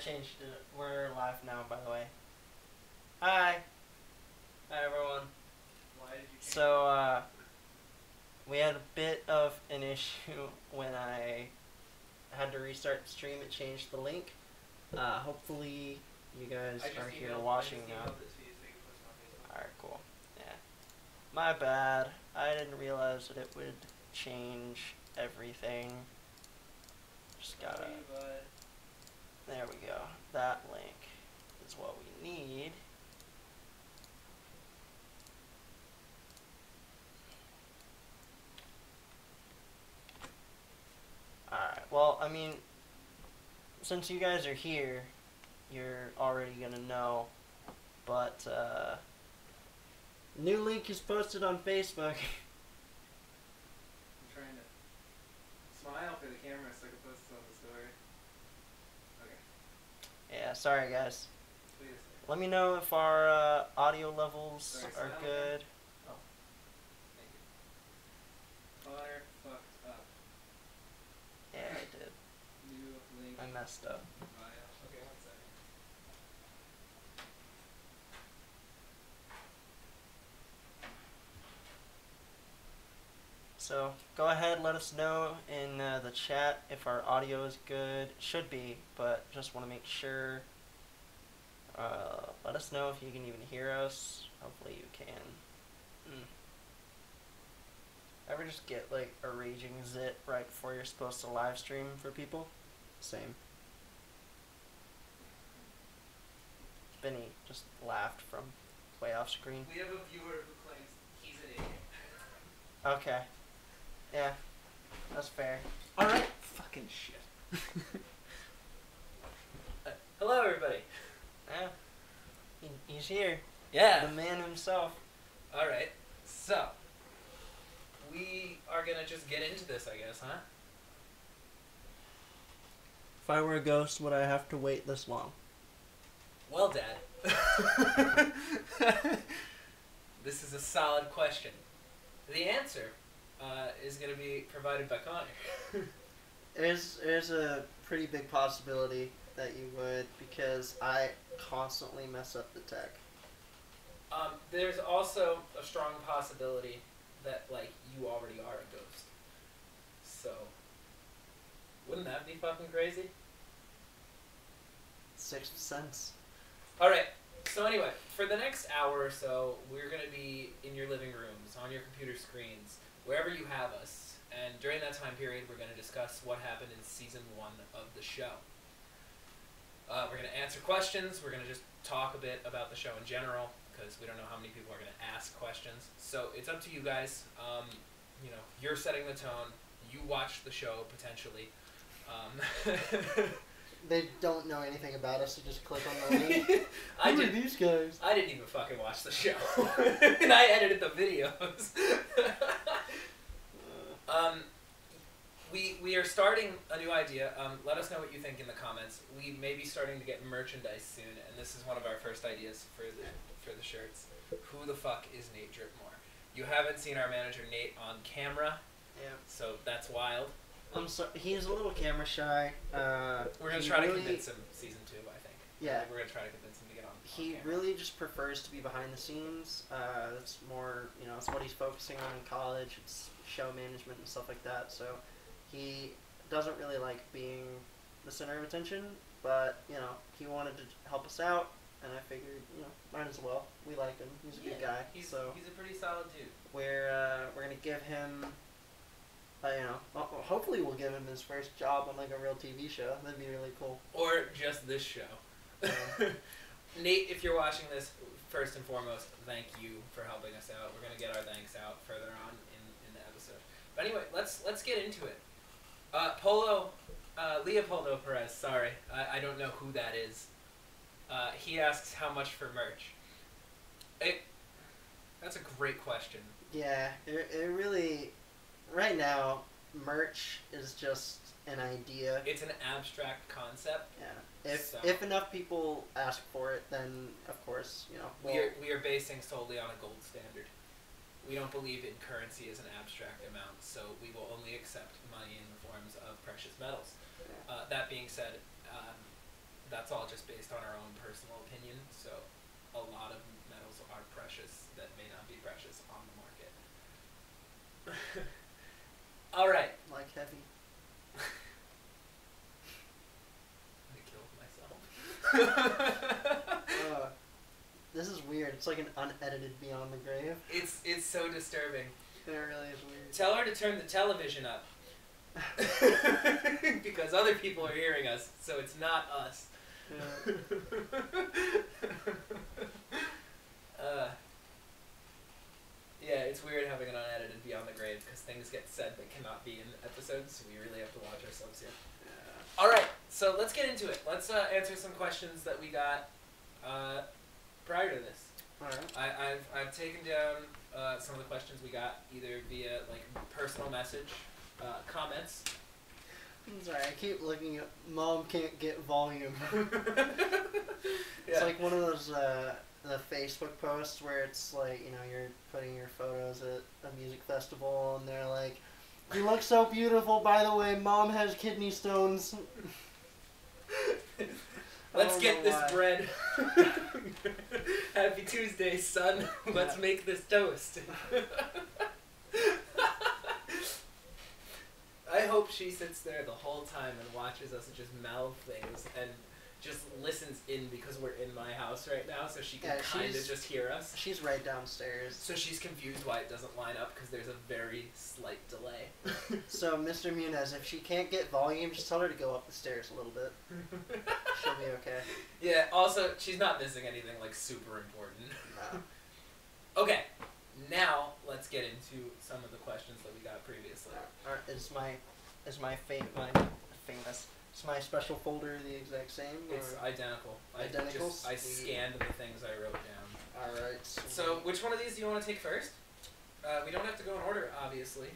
changed it. We're live now, by the way. Hi. Hi, everyone. Why did you change So, we had a bit of an issue when I had to restart the stream. It changed the link. Hopefully, you guys are here watching now. Alright, cool. Yeah. My bad. I didn't realize that it would change everything. Just gotta... There we go. That link is what we need. Alright, well, I mean, since you guys are here, you're already gonna know, but, new link is posted on Facebook. I'm trying to smile for the camera so I can post this on the story. Okay. Yeah, sorry guys. Wait a second. Let me know if our audio levels Sorry, are smile good. again. Oh. Thank you. Connor fucked up. Yeah, I did. New link. I messed up. Bio. Okay, 1 second. So, go ahead, let us know in the chat if our audio is good. Should be, but just want to make sure. Let us know if you can even hear us. Hopefully you can. Ever just get like a raging zit right before you're supposed to live stream for people? Same. Benny just laughed from way off screen. We have a viewer who claims he's an idiot. Okay. Yeah, that's fair. Alright. Fucking shit. Hello, everybody. Yeah. He's here. Yeah. The man himself. Alright. So, we are gonna just get into this, I guess, huh? If I were a ghost, would I have to wait this long? Well, Dad. This is a solid question. The answer is going to be provided by Connor. There's a pretty big possibility that you would, because I constantly mess up the tech. There's also a strong possibility that, like, you already are a ghost. So, wouldn't that be fucking crazy? Sixth Sense. Alright, so anyway, for the next hour or so, we're going to be in your living rooms, on your computer screens, wherever you have us. And during that time period, we're going to discuss what happened in Season 1 of the show. We're going to answer questions. We're going to just talk a bit about the show in general, because we don't know how many people are going to ask questions. So it's up to you guys. You know, you're setting the tone. You watch the show, potentially. They don't know anything about us, so just click on the link. Who are did, these guys? I didn't even fucking watch the show. And I edited the videos. We are starting a new idea. Let us know what you think in the comments. We may be starting to get merchandise soon, and this is one of our first ideas for the shirts. Who the fuck is Nate Dripmore? You haven't seen our manager Nate on camera, Yeah. so that's wild. I'm sorry. He's a little camera shy. We're gonna try to convince him Season 2, I think. Yeah. We're gonna try to convince him to get on. He camera. really just prefers to be behind the scenes. That's more, you know, it's what he's focusing on in college. It's show management and stuff like that. So he doesn't really like being the center of attention. But, you know, he wanted to help us out, and I figured, you know, might as well. We like him. He's a good guy. He's so a pretty solid dude. we're gonna give him. You know, hopefully we'll give him his first job on like a real TV show. That'd be really cool. Or just this show. Nate, if you're watching this, first and foremost, thank you for helping us out. We're gonna get our thanks out further on in the episode. But anyway, let's get into it. Leopoldo Perez. Sorry, I don't know who that is. He asks how much for merch. That's a great question. Yeah, it really. Right now, merch is just an idea. It's an abstract concept. Yeah. So- If enough people ask for it, then of course, you know. We are basing solely on a gold standard. We don't believe in currency as an abstract amount, so we will only accept money in the forms of precious metals. That being said, that's all just based on our own personal opinion. So a lot of metals are precious that may not be precious on the market. All right. Like heavy. I killed myself. This is weird. It's like an unedited Beyond the Grave. It's so disturbing. It really is weird. Tell her to turn the television up. Because other people are hearing us, so it's not us. Yeah. Yeah, it's weird having an unedited Beyond the Grave because things get said that cannot be in episodes, so we really have to watch ourselves here. Yeah. Alright, so let's get into it. Let's answer some questions that we got prior to this. Alright. I've taken down some of the questions we got either via like personal message, comments. I'm sorry, I keep looking at Mom Can't Get Volume. It's Yeah. like one of those the Facebook posts where it's like, you know, you're putting your photos at a music festival and they're like, "You look so beautiful, by the way, Mom has kidney stones." Let's get this bread. Happy Tuesday, son. Let's make this toast. I hope she sits there the whole time and watches us just mouth things and just listens in because we're in my house right now, so she can kind of just hear us. She's right downstairs. So she's confused why it doesn't line up because there's a very slight delay. So, Mr. Munez, if she can't get volume, just tell her to go up the stairs a little bit. She'll be okay. Yeah, also, she's not missing anything, like, super important. No. Okay, now let's get into some of the questions that we got previously. Is my famous... Is my special folder the exact same? It's identical. Identical? I scanned the things I wrote down. Alright. So, which one of these do you want to take first? We don't have to go in order, obviously.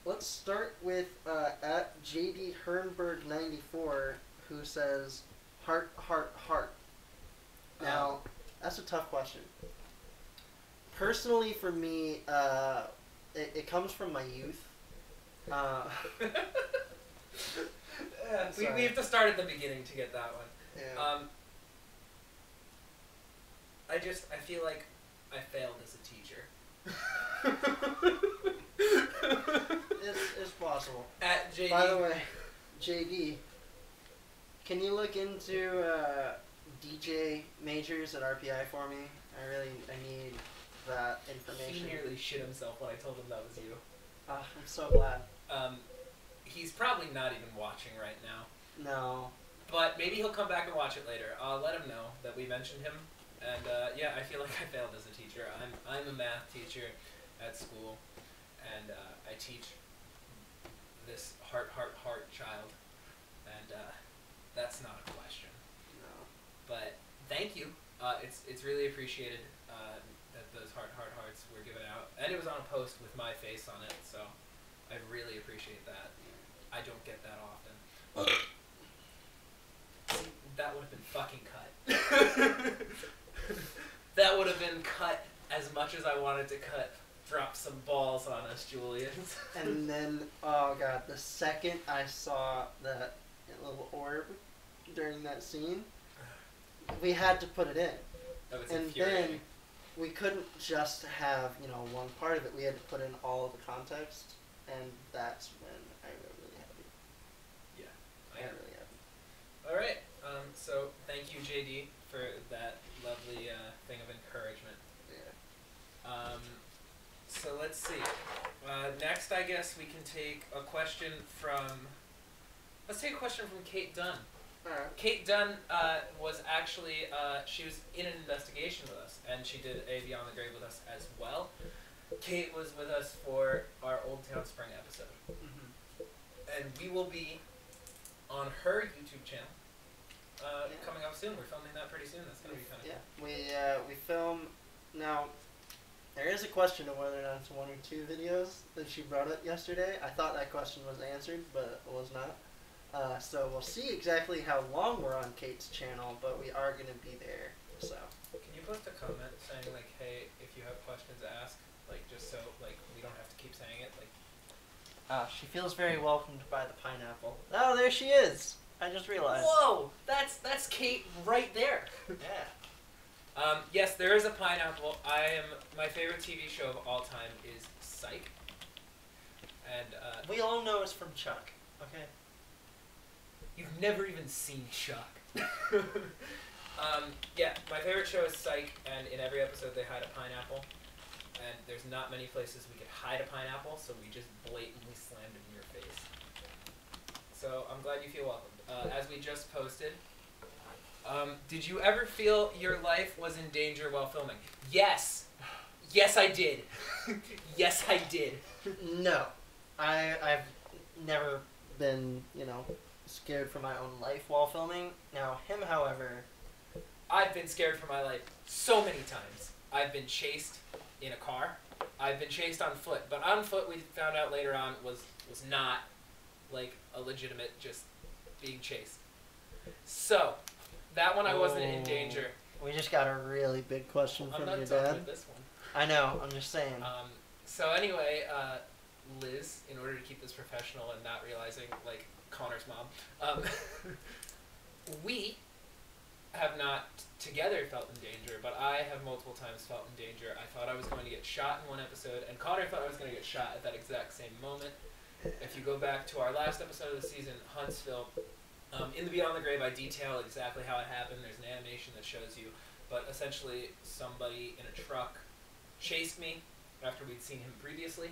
Let's start with at JD Hernberg 94, who says, "Heart, heart, heart." Now, that's a tough question. Personally, for me, it comes from my youth. We have to start at the beginning to get that one. Yeah. I feel like I failed as a teacher. It's possible. At JD. By the way, JD, can you look into DJ majors at RPI for me? I need that information. He nearly shit himself when I told him that was you. I'm so glad. He's probably not even watching right now. No. But maybe he'll come back and watch it later. I'll let him know that we mentioned him. And yeah, I feel like I failed as a teacher. I'm a math teacher at school, and I teach this heart child, and that's not a question. No. But thank you. It's really appreciated that those hearts were given out, and it was on a post with my face on it. So I really appreciate that. I don't get that often. That would have been fucking cut. That would have been cut as much as I wanted to cut. Drop some balls on us, Julian. And then, oh god, the second I saw that little orb during that scene, we had to put it in. That was And infuriating. then we couldn't just have, one part of it. We had to put in all of the context, and that's when I got really happy. Yeah, I got really happy. All right. So thank you, JD, for that lovely thing of encouragement. Yeah. So let's see. Next, I guess we can take a question from. Let's take a question from Kate Dunn. Alright. Kate Dunn was actually she was in an investigation with us, and she did a Beyond the Grave with us as well. Kate was with us for our Old Town Spring episode, and we will be on her YouTube channel coming up soon. We're filming that pretty soon. That's gonna be kind of cool. We film now. There is a question of whether or not it's one or two videos that she brought up yesterday. I thought that question was answered, but it was not. So we'll see exactly how long we're on Kate's channel, but we are going to be there. So Can you post a comment saying like, hey, if you have questions, ask, like just so like we don't have to keep saying it, like. she feels very welcomed by the pineapple. Oh, there she is. I just realized. Whoa! That's Kate right there. Yeah. Yes, there is a pineapple. My favorite TV show of all time is Psych. And We all know it's from Chuck. Okay. you've never even seen Chuck. Yeah, my favorite show is Psych, and in every episode they hide a pineapple. And there's not many places we could hide a pineapple, so we just blatantly slammed it in your face. So I'm glad you feel welcomed. As we just posted, did you ever feel your life was in danger while filming? Yes! Yes, I did. Yes, I did. No. I've never been, scared for my own life while filming. Now, him, however... I've been scared for my life so many times. I've been chased in a car. I've been chased on foot. But on foot, we found out later on, was not, like, a legitimate just being chased. So, that one I wasn't in danger. We just got a really big question from your I'm not dad. done with this one. I know, I'm just saying. So anyway, Liz, in order to keep this professional and not realizing, like, Connor's mom, we have not together felt in danger, but I have multiple times felt in danger. I thought I was going to get shot in one episode, and Connor thought I was going to get shot at that exact same moment. If you go back to our last episode of the season, Huntsville, in the Beyond the Grave, I detail exactly how it happened. There's an animation that shows you, but essentially somebody in a truck chased me after we'd seen him previously,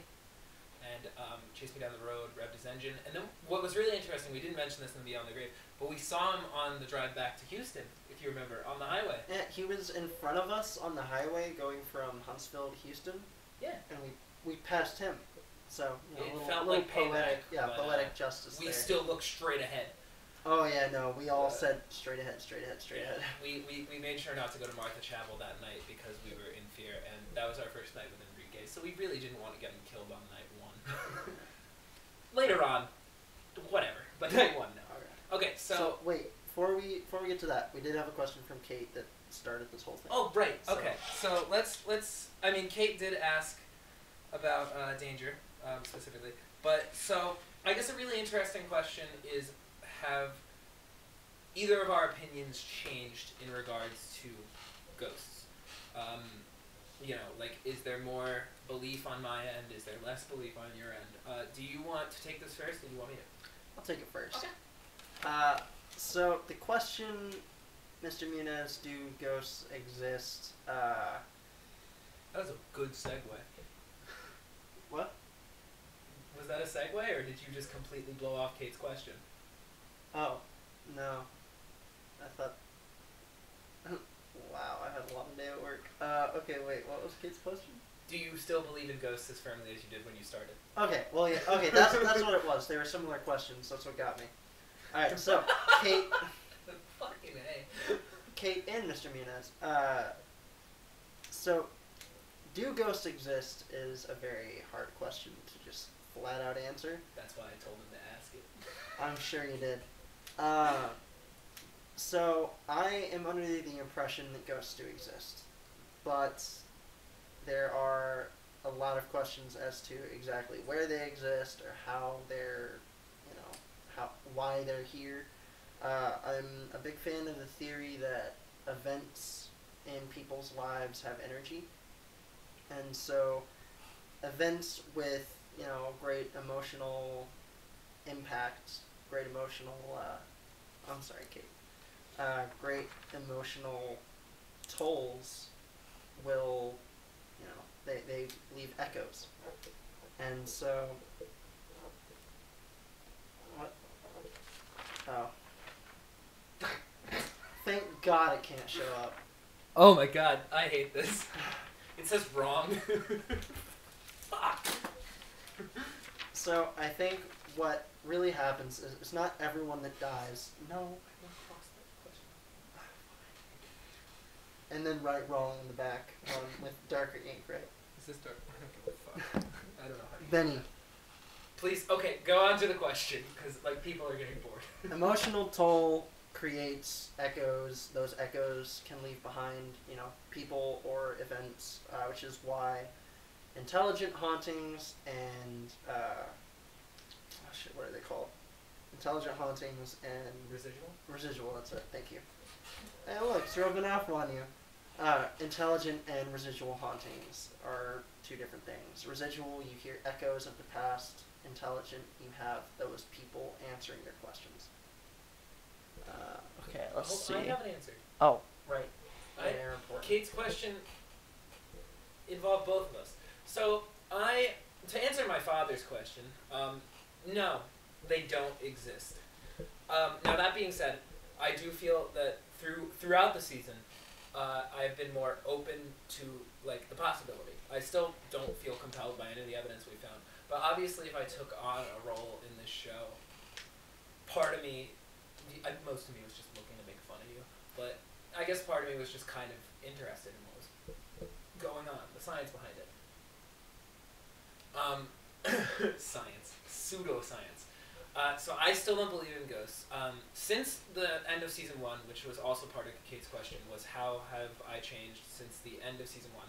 and chased me down the road, revved his engine. And then what was really interesting, we didn't mention this in the Beyond the Grave, but we saw him on the drive back to Houston, if you remember, on the highway. Yeah, he was in front of us on the highway going from Huntsville to Houston. Yeah. And we passed him. So, It little, felt little like payback, poetic, poetic justice We there. still looked straight ahead. Oh yeah, no, we all said straight ahead, straight ahead, straight ahead. We made sure not to go to Martha Chapel that night because we were in fear, and that was our first night with Enrique, so we really didn't want to get him killed on night one. Later on, whatever, but night one, no. Okay, so wait, before we get to that, we did have a question from Kate that started this whole thing. oh right, okay, so let's. I mean, Kate did ask about danger specifically, but so I guess a really interesting question is, have either of our opinions changed in regards to ghosts? Like, is there more belief on my end? Is there less belief on your end? Do you want to take this first, or do you want me to? I'll take it first. Okay. So the question, Mr. Muniz, do ghosts exist? That was a good segue. What? Was that a segue, or did you just completely blow off Kate's question? Oh, no. I thought... Wow, I had a long day at work. Okay, wait, what was Kate's question? Do you still believe in ghosts as firmly as you did when you started? Okay, well, yeah, okay, that's what it was. They were similar questions, that's what got me. Alright, so, Kate... Fucking A. Kate and Mr. Muniz, so, do ghosts exist is a very hard question to just flat out answer. That's why I told him to ask it. I'm sure you did. So, I am under the impression that ghosts do exist. But there are a lot of questions as to exactly where they exist or how they're, why they're here. I'm a big fan of the theory that events in people's lives have energy. And so, events with, great emotional impact, great emotional, I'm sorry, Kate. Great emotional tolls will, they leave echoes. And so, what? Oh. Thank God it can't show up. Oh my god, I hate this. It says wrong. Fuck. So, I think what really happens is it's not everyone that dies. No. And then write wrong in the back with darker ink, right? Is this dark? I don't give a fuck. I don't know how to Benny. Please, okay, go on to the question, because, people are getting bored. Emotional toll creates echoes. Those echoes can leave behind, people or events, which is why intelligent hauntings and, what are they called? intelligent hauntings and Residual? Residual, that's it. Thank you. Hey, look, it's rubbing off on you. Intelligent and residual hauntings are two different things. Residual, you hear echoes of the past. Intelligent, you have those people answering their questions. Okay, let's see. I have an answer. Oh, right. Kate's question involved both of us. So, to answer my father's question, no, they don't exist. Now, that being said, I do feel that throughout the season, I've been more open to like the possibility. I still don't feel compelled by any of the evidence we found, but obviously, if I took on a role in this show, part of me, most of me was just looking to make fun of you, but I guess part of me was just kind of interested in what was going on, the science behind it. Science, pseudoscience. So I still don't believe in ghosts. Since the end of season 1, which was also part of Kate's question, was how have I changed since the end of season 1?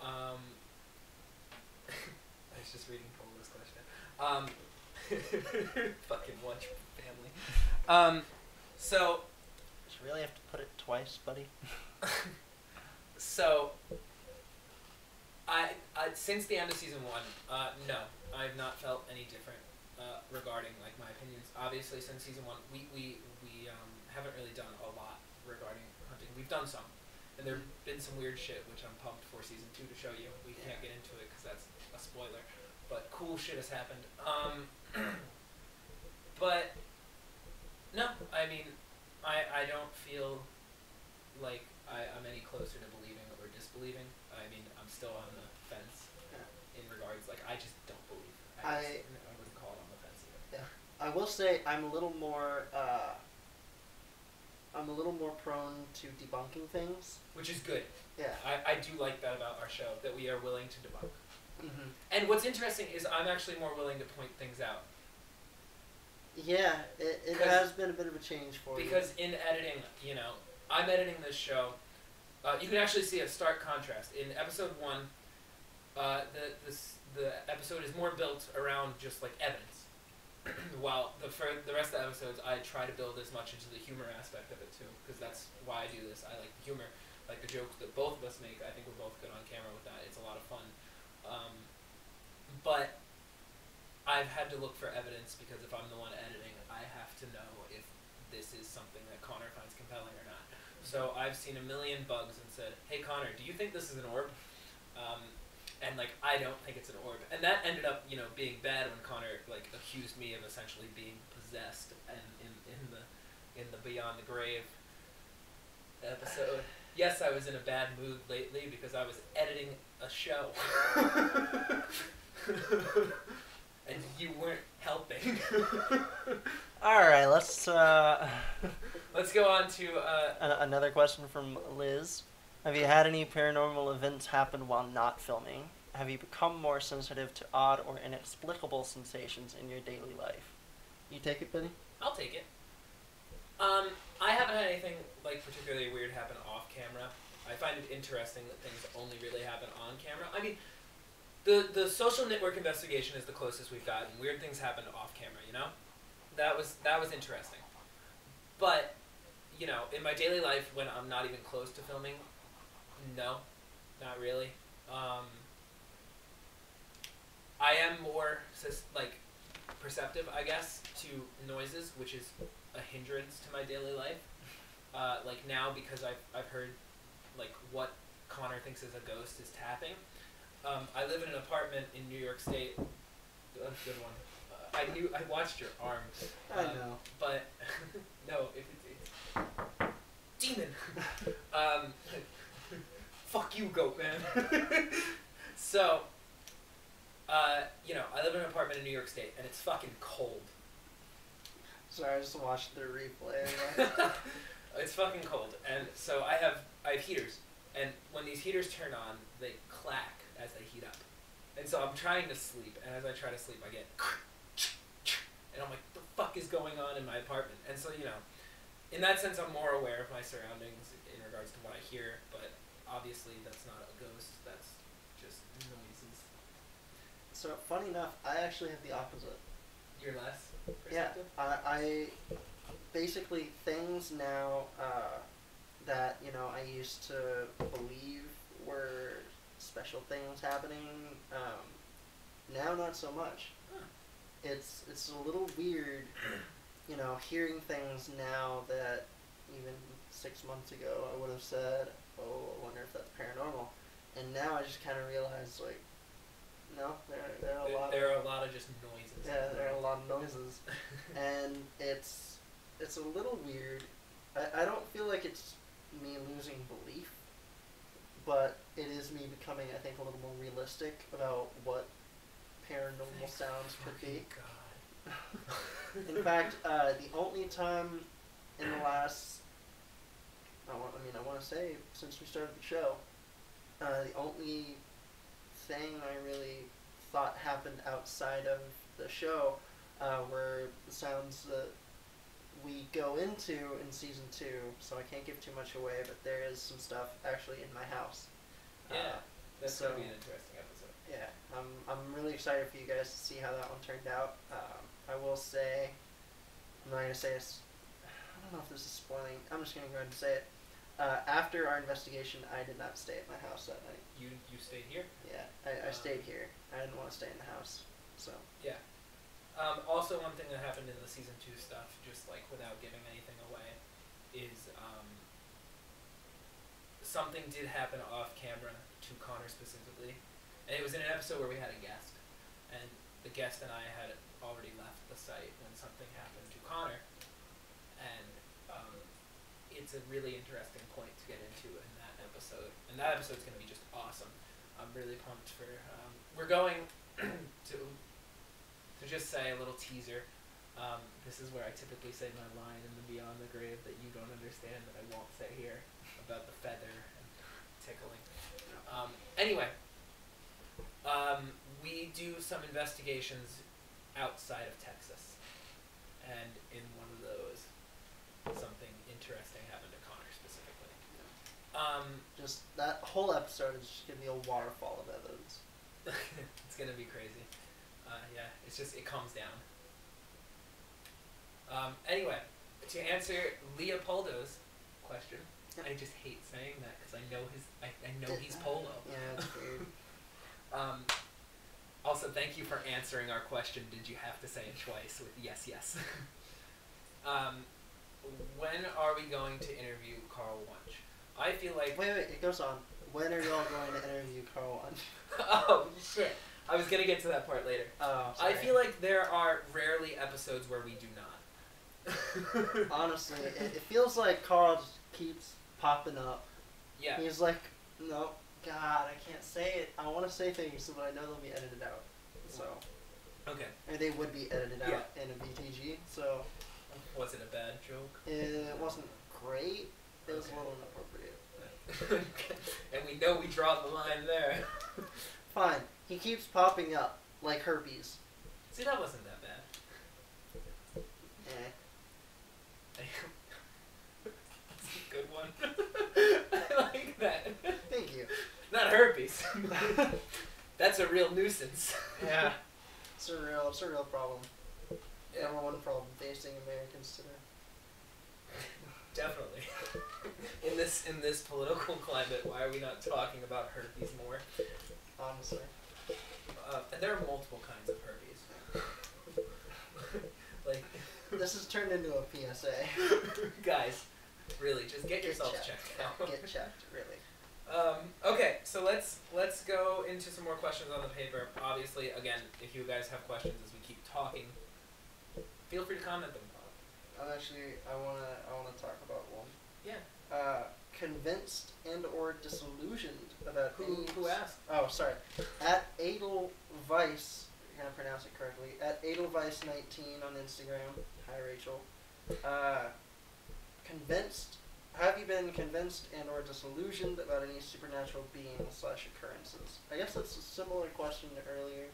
I was just reading Pola's question. Fucking watch family. So. Did you really have to put it twice, buddy? So. I since the end of season 1, no, I've not felt any different. Regarding like my opinions, obviously since season 1, we haven't really done a lot regarding hunting. We've done some, and there've been some weird shit which I'm pumped for season 2 to show you. We can't get into it because that's a spoiler, but cool shit has happened. But no, I mean, I don't feel like I'm any closer to believing or disbelieving. I mean, I'm still on the fence in regards, like I just don't believe. I wouldn't call it on the fence either. Yeah, I will say I'm a little more prone to debunking things, which is good. Yeah, I do like that about our show, that we are willing to debunk. Mm-hmm. And what's interesting is I'm actually more willing to point things out. Yeah, it has been a bit of a change for you. Because in editing, you know, I'm editing this show. You can actually see a stark contrast. In episode 1, the episode is more built around just like evidence, while for the rest of the episodes I try to build as much into the humor aspect of it too, because that's why I do this. I like the humor, like the jokes that both of us make. I think we're both good on camera with that. It's a lot of fun, but I've had to look for evidence because if I'm the one editing, I have to know if this is something that Connor finds compelling or not. So I've seen a million bugs and said, "Hey Connor, do you think this is an orb?" And like I don't think it's an orb, and that ended up being bad when Connor like accused me of essentially being possessed, and in the Beyond the Grave episode. Yes, I was in a bad mood lately because I was editing a show, and you weren't helping. All right, let's go on to another question from Liz. Have you had any paranormal events happen while not filming? Have you become more sensitive to odd or inexplicable sensations in your daily life? You take it, Benny? I'll take it. I haven't had anything like particularly weird happen off camera. I find it interesting that things only really happen on camera. I mean, the social network investigation is the closest we've gotten. Weird things happen off camera, you know? That was interesting. But, in my daily life when I'm not even close to filming, no, not really. I am more perceptive, I guess, to noises, which is a hindrance to my daily life. Like now, because I've heard what Connor thinks is a ghost is tapping. I live in an apartment in New York State. Good one. I watched your arm. I know. But no, it's demon. Fuck you, goat man. So, I live in an apartment in New York State, and it's fucking cold. Sorry, I just watched the replay. It's fucking cold, and so I have heaters, and when these heaters turn on, they clack as they heat up, and so I'm trying to sleep, and as I try to sleep, I get, and I'm like, the fuck is going on in my apartment? And so in that sense, I'm more aware of my surroundings in regards to what I hear, but obviously that's not a ghost, that's just noises. So, funny enough, I actually have the opposite. You're less Yeah, perceptive? I basically things now that I used to believe were special things happening. Now not so much. Huh. It's a little weird, hearing things now that even 6 months ago I would have said, "Oh, I wonder if that's paranormal," and now I just kind of realize like, no, there are a lot. There are a lot of just noises. Yeah, there are a lot of noises, and it's a little weird. I don't feel like it's me losing belief, but it is me becoming, I think, a little more realistic about what paranormal sounds could be. God. In fact, the only time in the last, I want to say since we started the show, the only thing I really thought happened outside of the show were the sounds that we go into in season 2, so I can't give too much away, but there is some stuff actually in my house. Yeah, that's so, gonna be an interesting episode. Yeah, I'm really excited for you guys to see how that one turned out. I will say, I'm not gonna say this. I don't know if this is spoiling. I'm just gonna go ahead and say it. After our investigation, I did not stay at my house that night. You stayed here? Yeah, I stayed here. I didn't want to stay in the house, so. Yeah. Also, one thing that happened in the season 2 stuff, just like without giving anything away, is something did happen off camera to Connor specifically, and it was in an episode where we had a guest, and the guest and I had already left the site when something happened to Connor, and it's a really interesting point to get into in that episode, and that episode's going to be just awesome. I'm really pumped for. We're going to just say a little teaser. This is where I typically say my line in the Beyond the Grave that you don't understand that I won't say here about the feather and tickling. Anyway, we do some investigations outside of Texas, and in one of those, something interesting happened to Connor specifically. Just that whole episode is just gonna be a waterfall of evidence. It's gonna be crazy. Yeah, it's just, it calms down. Anyway, to answer Leopoldo's question, Yep. I just hate saying that because I know he's Polo. Yeah, it's weird. Also, thank you for answering our question. Did you have to say it twice with yes, yes? When are we going to interview Carl Wunsch? I feel like... Wait, it goes on. When are y'all going to interview Carl Wunsch? Oh, shit. I was going to get to that part later. Oh, sorry. I feel like there are rarely episodes where we do not. Honestly, it feels like Carl just keeps popping up. Yeah. He's like, no, God, I can't say it. I want to say things, but I know they'll be edited out. So. Okay. And they would be edited out in a BTG, so. Was it a bad joke? It wasn't great. It was a little inappropriate. And we know we draw the line there. Fine. He keeps popping up, like herpes. See, that wasn't that bad. Eh. That's a good one. I like that. Thank you. Not herpes. That's a real nuisance. Yeah. It's a real problem. Yeah. Number one problem facing Americans today. Definitely. In this political climate, why are we not talking about herpes more? Honestly. And there are multiple kinds of herpes. Like, this has turned into a PSA. guys, really, just get yourselves checked out. Get checked, really. Okay, so let's go into some more questions on the paper. Obviously, again, if you guys have questions as we keep talking, feel free to comment them. I wanna talk about one. Yeah. Convinced and or disillusioned about Who asked? Oh, sorry. At Edelweiss, you're gonna pronounce it correctly. At Edelweiss19 on Instagram. Hi, Rachel. Have you been convinced and or disillusioned about any supernatural beings / occurrences? I guess that's a similar question to earlier.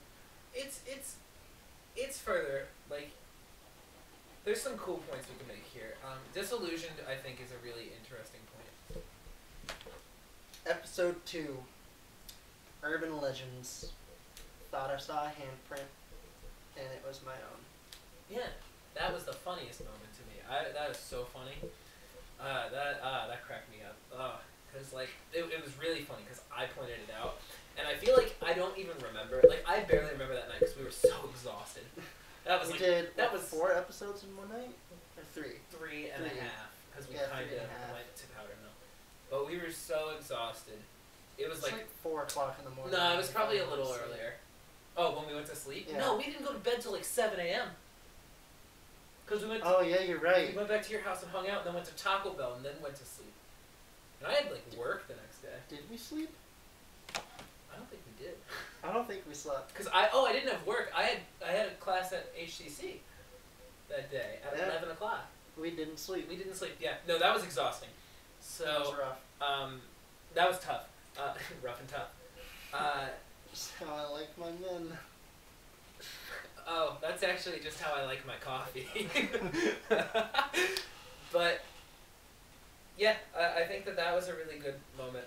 It's further, like, there's some cool points we can make here. Disillusioned, I think, is a really interesting point. Episode 2. Urban Legends. Thought I saw a handprint, and it was my own. Yeah, that was the funniest moment to me. That is so funny. That cracked me up. Cause like it was really funny because I pointed it out, and I feel like I don't even remember. Like I barely remember that night because we were so exhausted. That was that was 4 episodes in one night, or 3? 3 and a half because we kind of went to Powder Mill, but we were so exhausted. It was like 4 o'clock in the morning. No, it was probably a little earlier. Oh, when we went to sleep? Yeah. No, we didn't go to bed till like 7 a.m. Because we went. Oh yeah, you're right. We went back to your house and hung out, and then went to Taco Bell, and then went to sleep. And I had like work the next day. Did we sleep? I don't think we did. I don't think we slept. Cause I didn't have work. I had a class at HCC that day at 11 o'clock. We didn't sleep. We didn't sleep. Yeah. No, that was exhausting. So that was rough. That was tough. Rough and tough. Just how I like my men. Oh, that's actually just how I like my coffee. But yeah, I think that was a really good moment.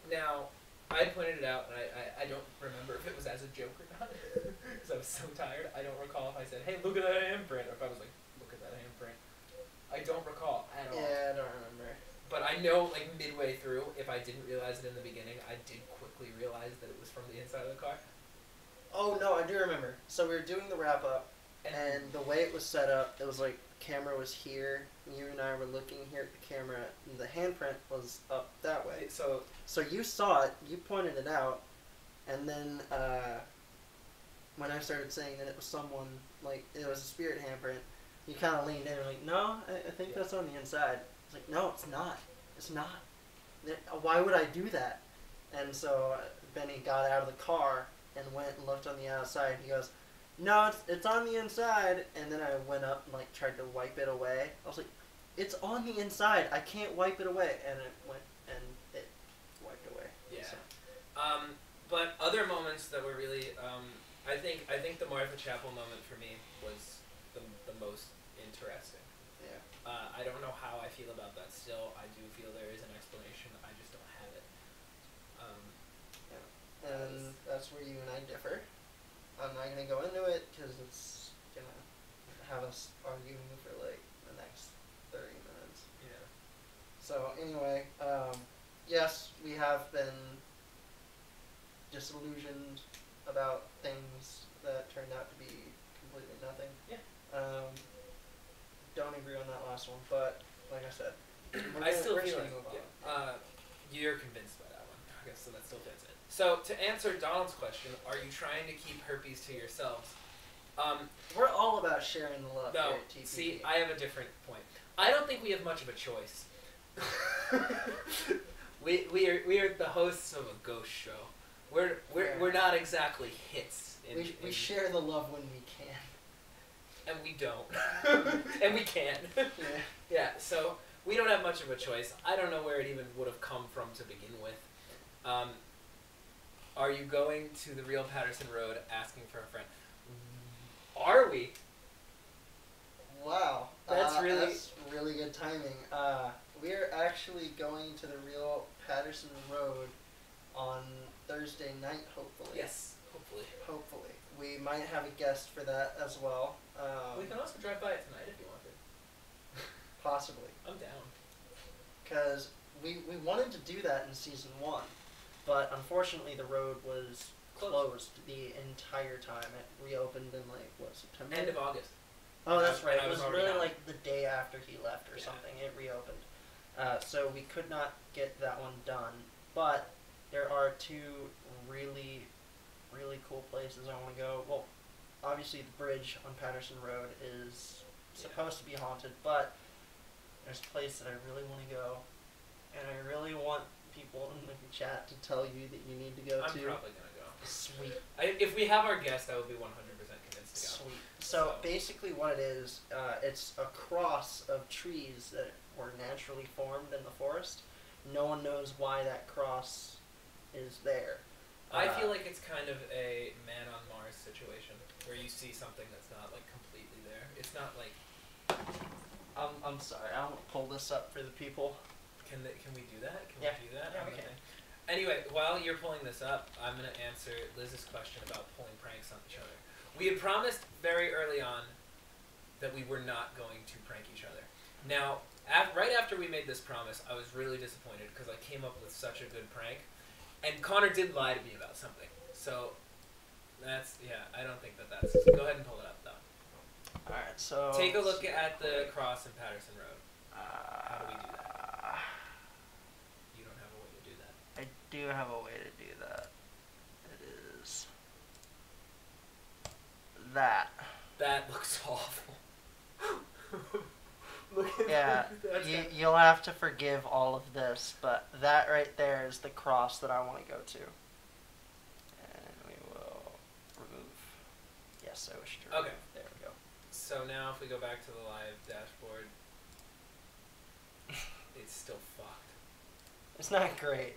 Now, I pointed it out, and I don't remember if it was as a joke or not, because I was so tired. I don't recall if I said, "Hey, look at that handprint," or if I was like, "Look at that handprint." I don't recall at all. Yeah, I don't remember. But I know, like, midway through, if I didn't realize it in the beginning, I did quickly realize that it was from the inside of the car. Oh, no, I do remember. So we were doing the wrap-up, and the way it was set up, it was like camera was here, you and I were looking here at the camera, and the handprint was up that way. So you saw it, you pointed it out, and then when I started saying that it was someone, like, it was a spirit handprint, you kind of leaned in and were like, no, I think that's on the inside. I was like, no, it's not. It's not. Why would I do that? And so Benny got out of the car and went and looked on the outside. He goes, no, it's on the inside. And then I went up and like tried to wipe it away. I was like, it's on the inside. I can't wipe it away. And it went and it wiped away. Yeah. So. But other moments that were really, I think the Martha Chapel moment for me was the most interesting. Yeah. I don't know how I feel about that still. I do feel there is an explanation. I just don't have it. And that's where you and I differ. I'm not going to go into it because it's going to have us arguing for like the next 30 minutes. Yeah. So anyway, yes, we have been disillusioned about things that turned out to be completely nothing. Yeah. Don't agree on that last one, but like I said, I still feel gonna like move on. you're convinced by that one. I guess so. That still fits it. So to answer Donald's question, are you trying to keep herpes to yourselves? We're all about sharing the love. No. Here at TPP. See, I have a different point. I don't think we have much of a choice. we are the hosts of a ghost show. We're not exactly hits. We share the love when we can. And we don't. And we can't. Yeah. Yeah, so we don't have much of a choice. I don't know where it even would have come from to begin with. Are you going to the real Patterson Road asking for a friend? Are we? Wow. That's really good timing. We're actually going to the real Patterson Road on Thursday night, hopefully. Yes, hopefully. Hopefully. We might have a guest for that as well. We can also drive by it tonight if you wanted. Possibly. I'm down. Because we wanted to do that in season 1, but unfortunately the road was closed the entire time. It reopened in like, what, September? End of August. Oh, that's right. I It was was already really gone. like the day after he left or something. It reopened. So we could not get that one done. But there are 2 really, really cool places I want to go. Well, obviously the bridge on Patterson Road is supposed to be haunted, but there's a place that I really want to go. And I really want people in the chat to tell you that you need to go I'm to. probably going to go. Sweet. If we have our guest, I will be 100% convinced to go. Sweet. So basically what it is, it's a cross of trees that were naturally formed in the forest. No one knows why that cross is there. I feel like it's kind of a Man on Mars situation, where you see something that's not, like, completely there. It's not like... I'm sorry, I won't pull this up for the people. Can we do that? Can Yeah. we do that? Yeah, we Okay. can. Anyway, while you're pulling this up, I'm going to answer Liz's question about pulling pranks on each other. We had promised very early on that we were not going to prank each other. Now, right after we made this promise, I was really disappointed because I came up with such a good prank. And Connor did lie to me about something. So, that's, yeah, I don't think that's... Go ahead and pull it up, though. Alright, so... Take a look at the cross in Patterson Road. How do we do that? You don't have a way to do that. I do have a way to do that. It is... that. That looks awful. Yeah, you'll have to forgive all of this, but that right there is the cross that I want to go to. And we will remove. Yes, I wish to remove. Okay. There we go. So now if we go back to the live dashboard, it's still fucked. It's not great,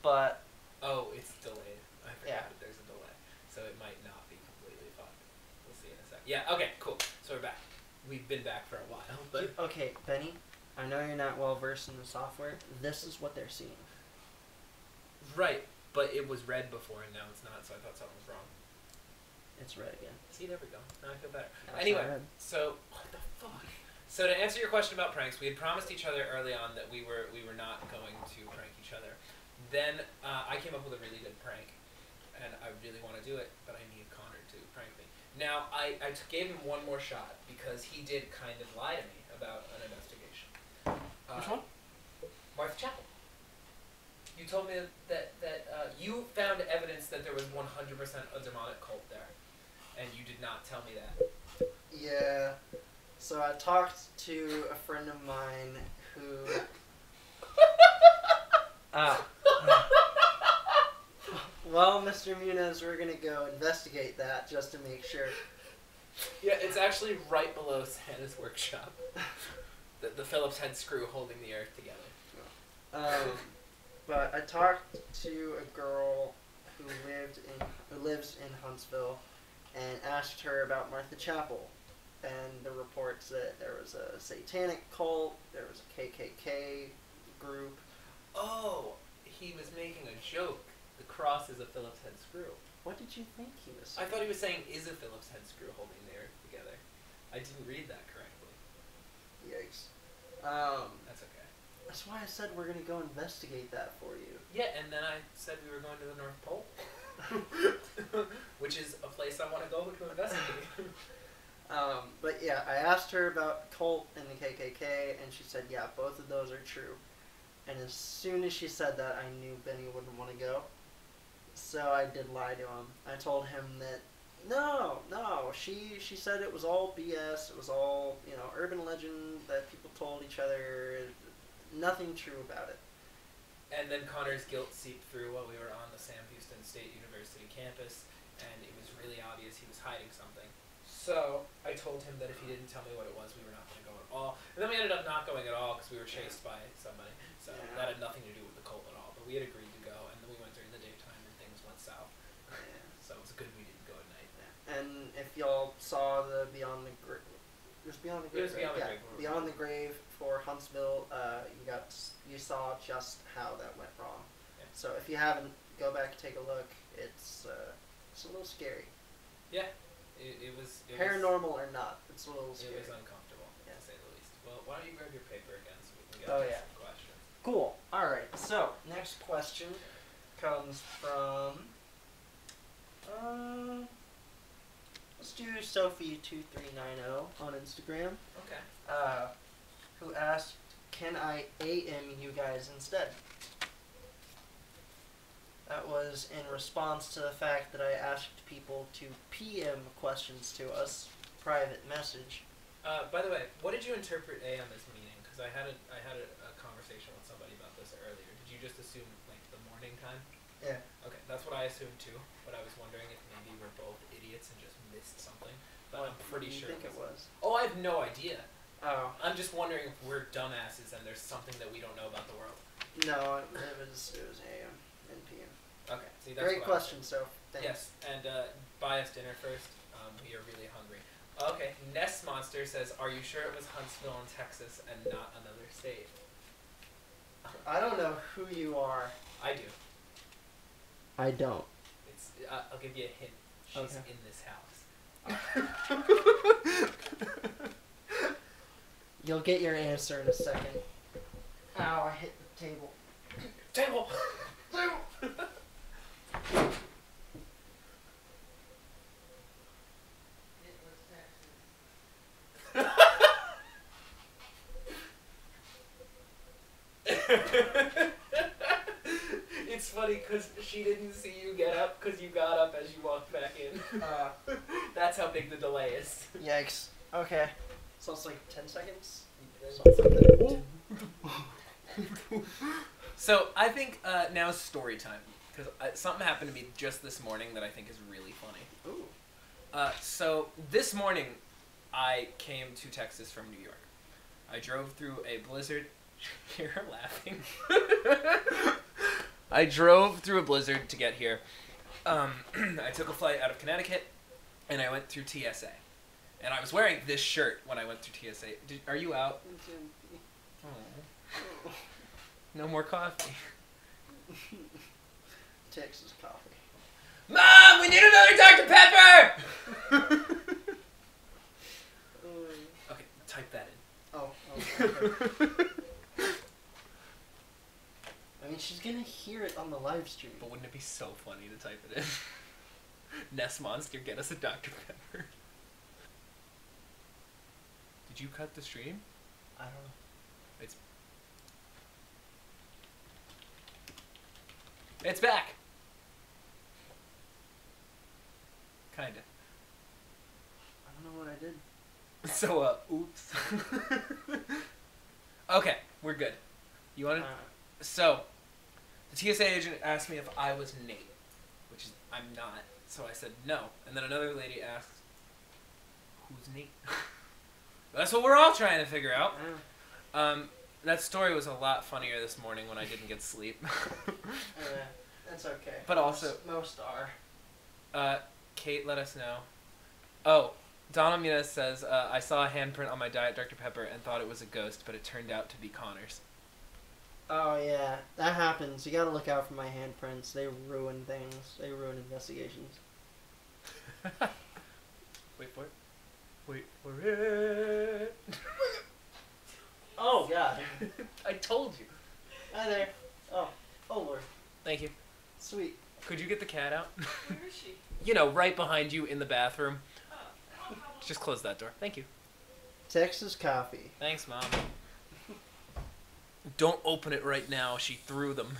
but... Oh, it's delayed. I forgot Yeah. that there's a delay. So it might not be completely fucked. We'll see in a sec. Yeah, okay, cool. So we're back. We've been back for a while, but... Okay, Benny, I know you're not well versed in the software. This is what they're seeing. Right, but it was red before and now it's not, so I thought something was wrong. It's red again. See, there we go. Now I feel better. Now it's Anyway, not red. so... What the fuck? So to answer your question about pranks, we had promised each other early on that we were not going to prank each other. Then I came up with a really good prank, and I really want to do it, but I need Connor to prank me. Now, I gave him one more shot because he did kind of lie to me about an investigation. Which one? Martha Chapel. You told me that you found evidence that there was 100% a demonic cult there, and you did not tell me that. Yeah. So I talked to a friend of mine who... Well, Mr. Muniz, we're going to go investigate that just to make sure. Yeah, it's actually right below Santa's workshop. The Phillips head screw holding the earth together. But I talked to a girl who lives in Huntsville and asked her about Martha Chapel and the reports that there was a satanic cult, there was a KKK group. Oh, he was making a joke. The cross is a Phillips head screw. What did you think he was I saying? thought he was saying is a Phillips head screw holding the earth together. I didn't read that correctly. Yikes. That's okay. That's why I said we're going to go investigate that for you. Yeah, and then I said we were going to the North Pole. Which is a place I want to go to investigate. But yeah, I asked her about cult and the KKK, and she said, yeah, both of those are true. And as soon as she said that, I knew Benny wouldn't want to go. So I did lie to him. I told him that, no, she said it was all BS, it was all, urban legend that people told each other, nothing true about it. And then Connor's guilt seeped through while we were on the Sam Houston State University campus, and it was really obvious he was hiding something. So I told him that if he didn't tell me what it was, we were not going to go at all. And then we ended up not going at all because we were chased by somebody. So that had nothing to do with the cult at all. But we had agreed to go, and then we went during the daytime, and things went south. Yeah. So it was good we didn't go at night. And if y'all saw the Beyond the Grave, it was Beyond the Grave. It was Beyond the Grave. Beyond the Grave for Huntsville. You saw just how that went wrong. Yeah. So if you haven't, go back and take a look. It's a little scary. Yeah, it was Paranormal or not, it's a little scary. It was uncomfortable, to say the least. Well, why don't you grab your paper again so we can get to some questions. Cool. All right. So next question comes from. Let's do Sophie2390 on Instagram. Okay. Who asked, "Can I AM you guys instead?" That was in response to the fact that I asked people to PM questions to us, private message. By the way, what did you interpret AM as meaning? Because I had a conversation with somebody about this earlier. Did you just assume like the morning time? Yeah. Okay, that's what I assumed too. But I was wondering if maybe we're both idiots and just missed something. But I'm pretty sure. What do you think it was? Oh, I have no idea. Oh. I'm just wondering if we're dumbasses and there's something that we don't know about the world. No, it was AM and PM. Okay, see that's Great question, Soph. Yes, and buy us dinner first. We are really hungry. Okay, Nest Monster says, "Are you sure it was Huntsville in Texas and not another state?" I don't know who you are. I do. I don't. It's. I'll give you a hint. She's Okay. in this house. You'll get your answer in a second. Ow, I hit the table. Table! It's funny because she didn't see you get up because you got up as you walked back in. That's how big the delay is. Yikes. Okay. So it's like 10 seconds? So I think now's story time because something happened to me just this morning that I think is really funny. Ooh. So this morning I came to Texas from New York. I drove through a blizzard. You're laughing. I drove through a blizzard to get here. I took a flight out of Connecticut, and I went through TSA. And I was wearing this shirt when I went through TSA. Are you out? Oh. No more coffee. Texas coffee. Mom, we need another Dr. Pepper! Okay, type that in. Oh, okay. I mean, she's gonna hear it on the live stream. But wouldn't it be so funny to type it in? Nest Monster, get us a Dr. Pepper. Did you cut the stream? I don't know. It's back! Kinda. I don't know what I did. So, oops. Okay, we're good. You wanna... So, the TSA agent asked me if I was Nate, which is, I'm not. So I said no. And then another lady asked, who's Nate? That's what we're all trying to figure out. That story was a lot funnier this morning when I didn't get sleep. That's okay. But also... Most are. Kate, let us know. Oh, Donna Mina says, I saw a handprint on my Diet Dr. Pepper and thought it was a ghost, but it turned out to be Connor's. Oh, yeah. That happens. You gotta look out for my handprints. They ruin things. They ruin investigations. Wait for it. Wait for it. Oh, God. I told you. Hi there. Oh, Lord. Thank you. Sweet. Could you get the cat out? Where is she? You know, right behind you in the bathroom. Oh, no problem. Just close that door. Thank you. Texas coffee. Thanks, Mom. Don't open it right now. She threw them.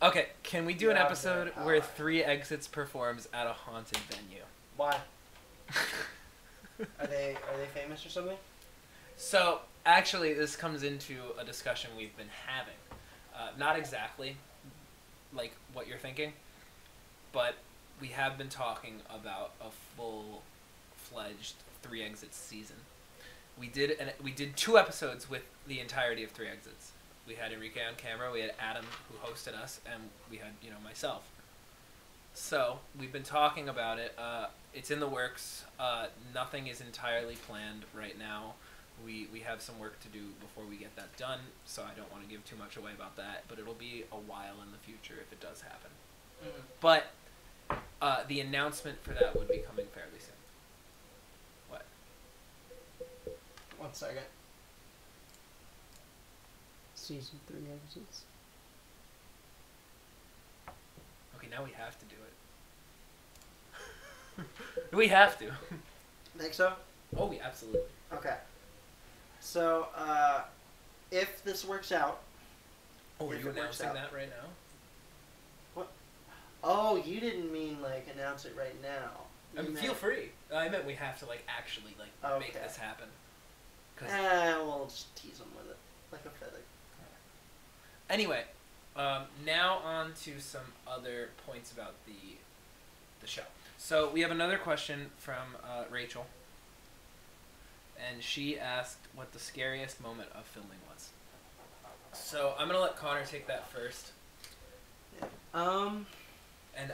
Okay, can we do an episode where 3 Exits performs at a haunted venue? Why? Are they famous or something? So, actually, this comes into a discussion we've been having. Not exactly like what you're thinking, but we have been talking about a full-fledged 3 Exits season. We did 2 episodes with the entirety of 3 Exits. We had Enrique on camera, we had Adam who hosted us, and we had, myself. So, we've been talking about it. It's in the works. Nothing is entirely planned right now. We have some work to do before we get that done, so I don't want to give too much away about that, but it'll be a while in the future if it does happen. Mm-hmm. But the announcement for that would be coming fairly soon. What? 1 second. Season 3 Exits. Okay, now we have to do it. We have to. Think so? Oh, yeah, absolutely. Okay. So, if this works out... Oh, are if you it works announcing out- that right now? What? Oh, you didn't mean, announce it right now. I mean, You feel meant- free. I meant we have to, actually, make Okay. this happen. 'Cause we'll just tease them with it. Like a feather. Anyway, now on to some other points about the show. So we have another question from Rachel, and she asked what the scariest moment of filming was. So I'm gonna let Connor take that first, and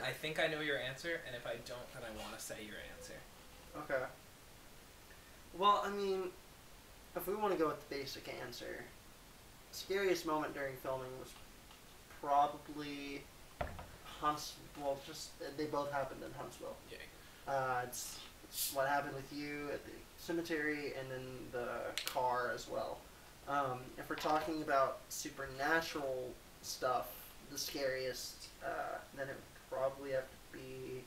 I think I know your answer, and if I don't, then I want to say your answer. Okay. Well, I mean, if we want to go with the basic answer, scariest moment during filming was probably they both happened in Huntsville. Yeah. It's what happened with you at the cemetery and then the car as well. If we're talking about supernatural stuff, the scariest, then it would probably have to be.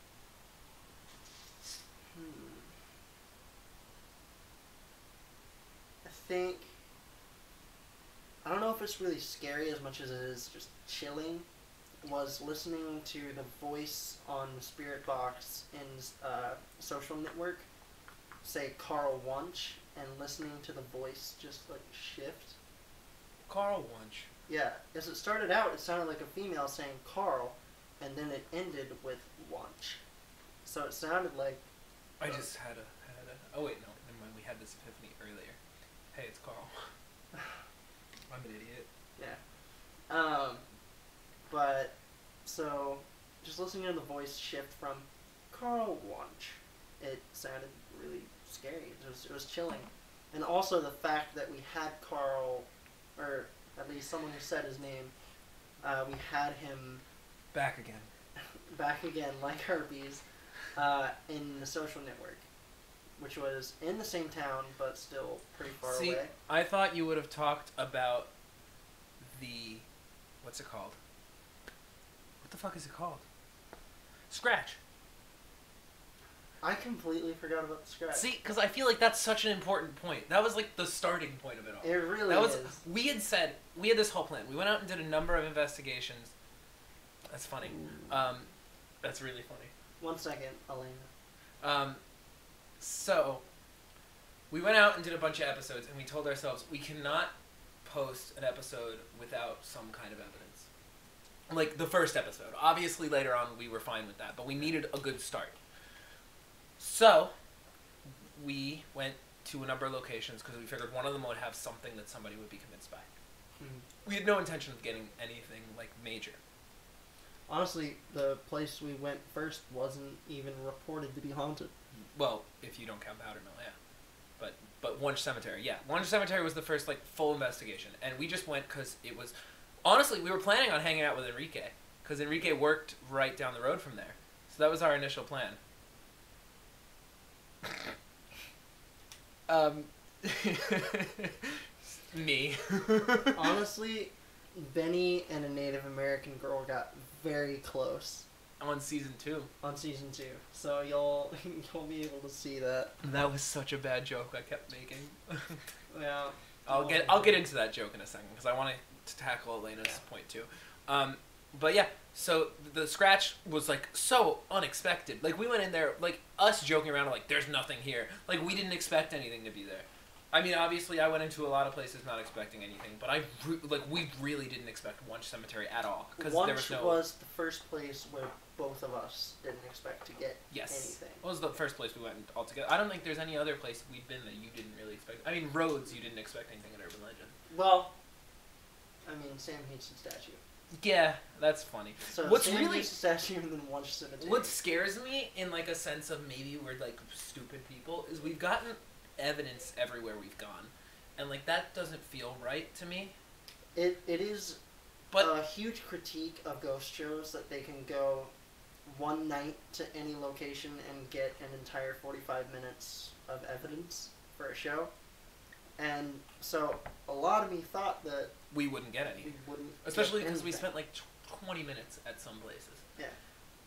I think. I don't know if it's really scary as much as it is just chilling. Was listening to the voice on the Spirit Box in Social Network say Carl Wunsch and listening to the voice just like shift. Carl Wunsch. Yeah, as it started out, it sounded like a female saying Carl, and then it ended with Wunsch. So it sounded like. I just had a. Oh wait, no, never mind. We had this epiphany earlier. Hey, it's Carl. I'm an idiot. Yeah. But so just listening to the voice shift from Carl Wunsch, it sounded really scary. It was chilling, and also the fact that we had Carl, or at least someone who said his name, we had him back again like herpes, in the Social Network, which was in the same town but still pretty far away. I thought you would have talked about the, what's it called? What the fuck is it called? Scratch. I completely forgot about the scratch. See, because I feel like that's such an important point. That was like the starting point of it all. It really that was, is. We had this whole plan. We went out and did a number of investigations. That's funny. That's really funny. 1 second, Elena. So, we went out and did a bunch of episodes, and we told ourselves we cannot post an episode without some kind of evidence. Like the first episode. Obviously, later on, we were fine with that, but we needed a good start. So, we went to a number of locations because we figured one of them would have something that somebody would be convinced by. We had no intention of getting anything like major. Honestly, the place we went first wasn't even reported to be haunted. Well, if you don't count Powder Mill, yeah. But Wunsch Cemetery, yeah. Wunsch Cemetery was the first like full investigation, and we just went because it was. Honestly, we were planning on hanging out with Enrique because Enrique worked right down the road from there, so that was our initial plan. Me. Honestly, Benny and a Native American girl got very close On season 2. on season 2, so you'll be able to see that. That was such a bad joke I kept making. Yeah. I'll get into that joke in a second because I want to tackle Elena's point too. But yeah, so the scratch was like so unexpected. Like we went in there, like us joking around, like there's nothing here. Like we didn't expect anything to be there. I mean, obviously, I went into a lot of places not expecting anything, but we really didn't expect Wunsch Cemetery at all because there was no. was the first place where both of us didn't expect to get anything. It was the first place we went altogether. I don't think there's any other place we've been that you didn't really expect. I mean, Rhodes, you didn't expect anything at Urban Legend. Well, I mean, Sam Houston statue. Yeah, that's funny. So what's Sam really Houston statue and then Wunsch Cemetery. what scares me in like a sense of maybe we're like stupid people is we've gotten evidence everywhere we've gone, and like that doesn't feel right to me. It is a huge critique of ghost shows that they can go one night to any location and get an entire 45 minutes of evidence for a show. And so a lot of me thought that we wouldn't get any. we wouldn't, Especially because we spent like 20 minutes at some places. Yeah.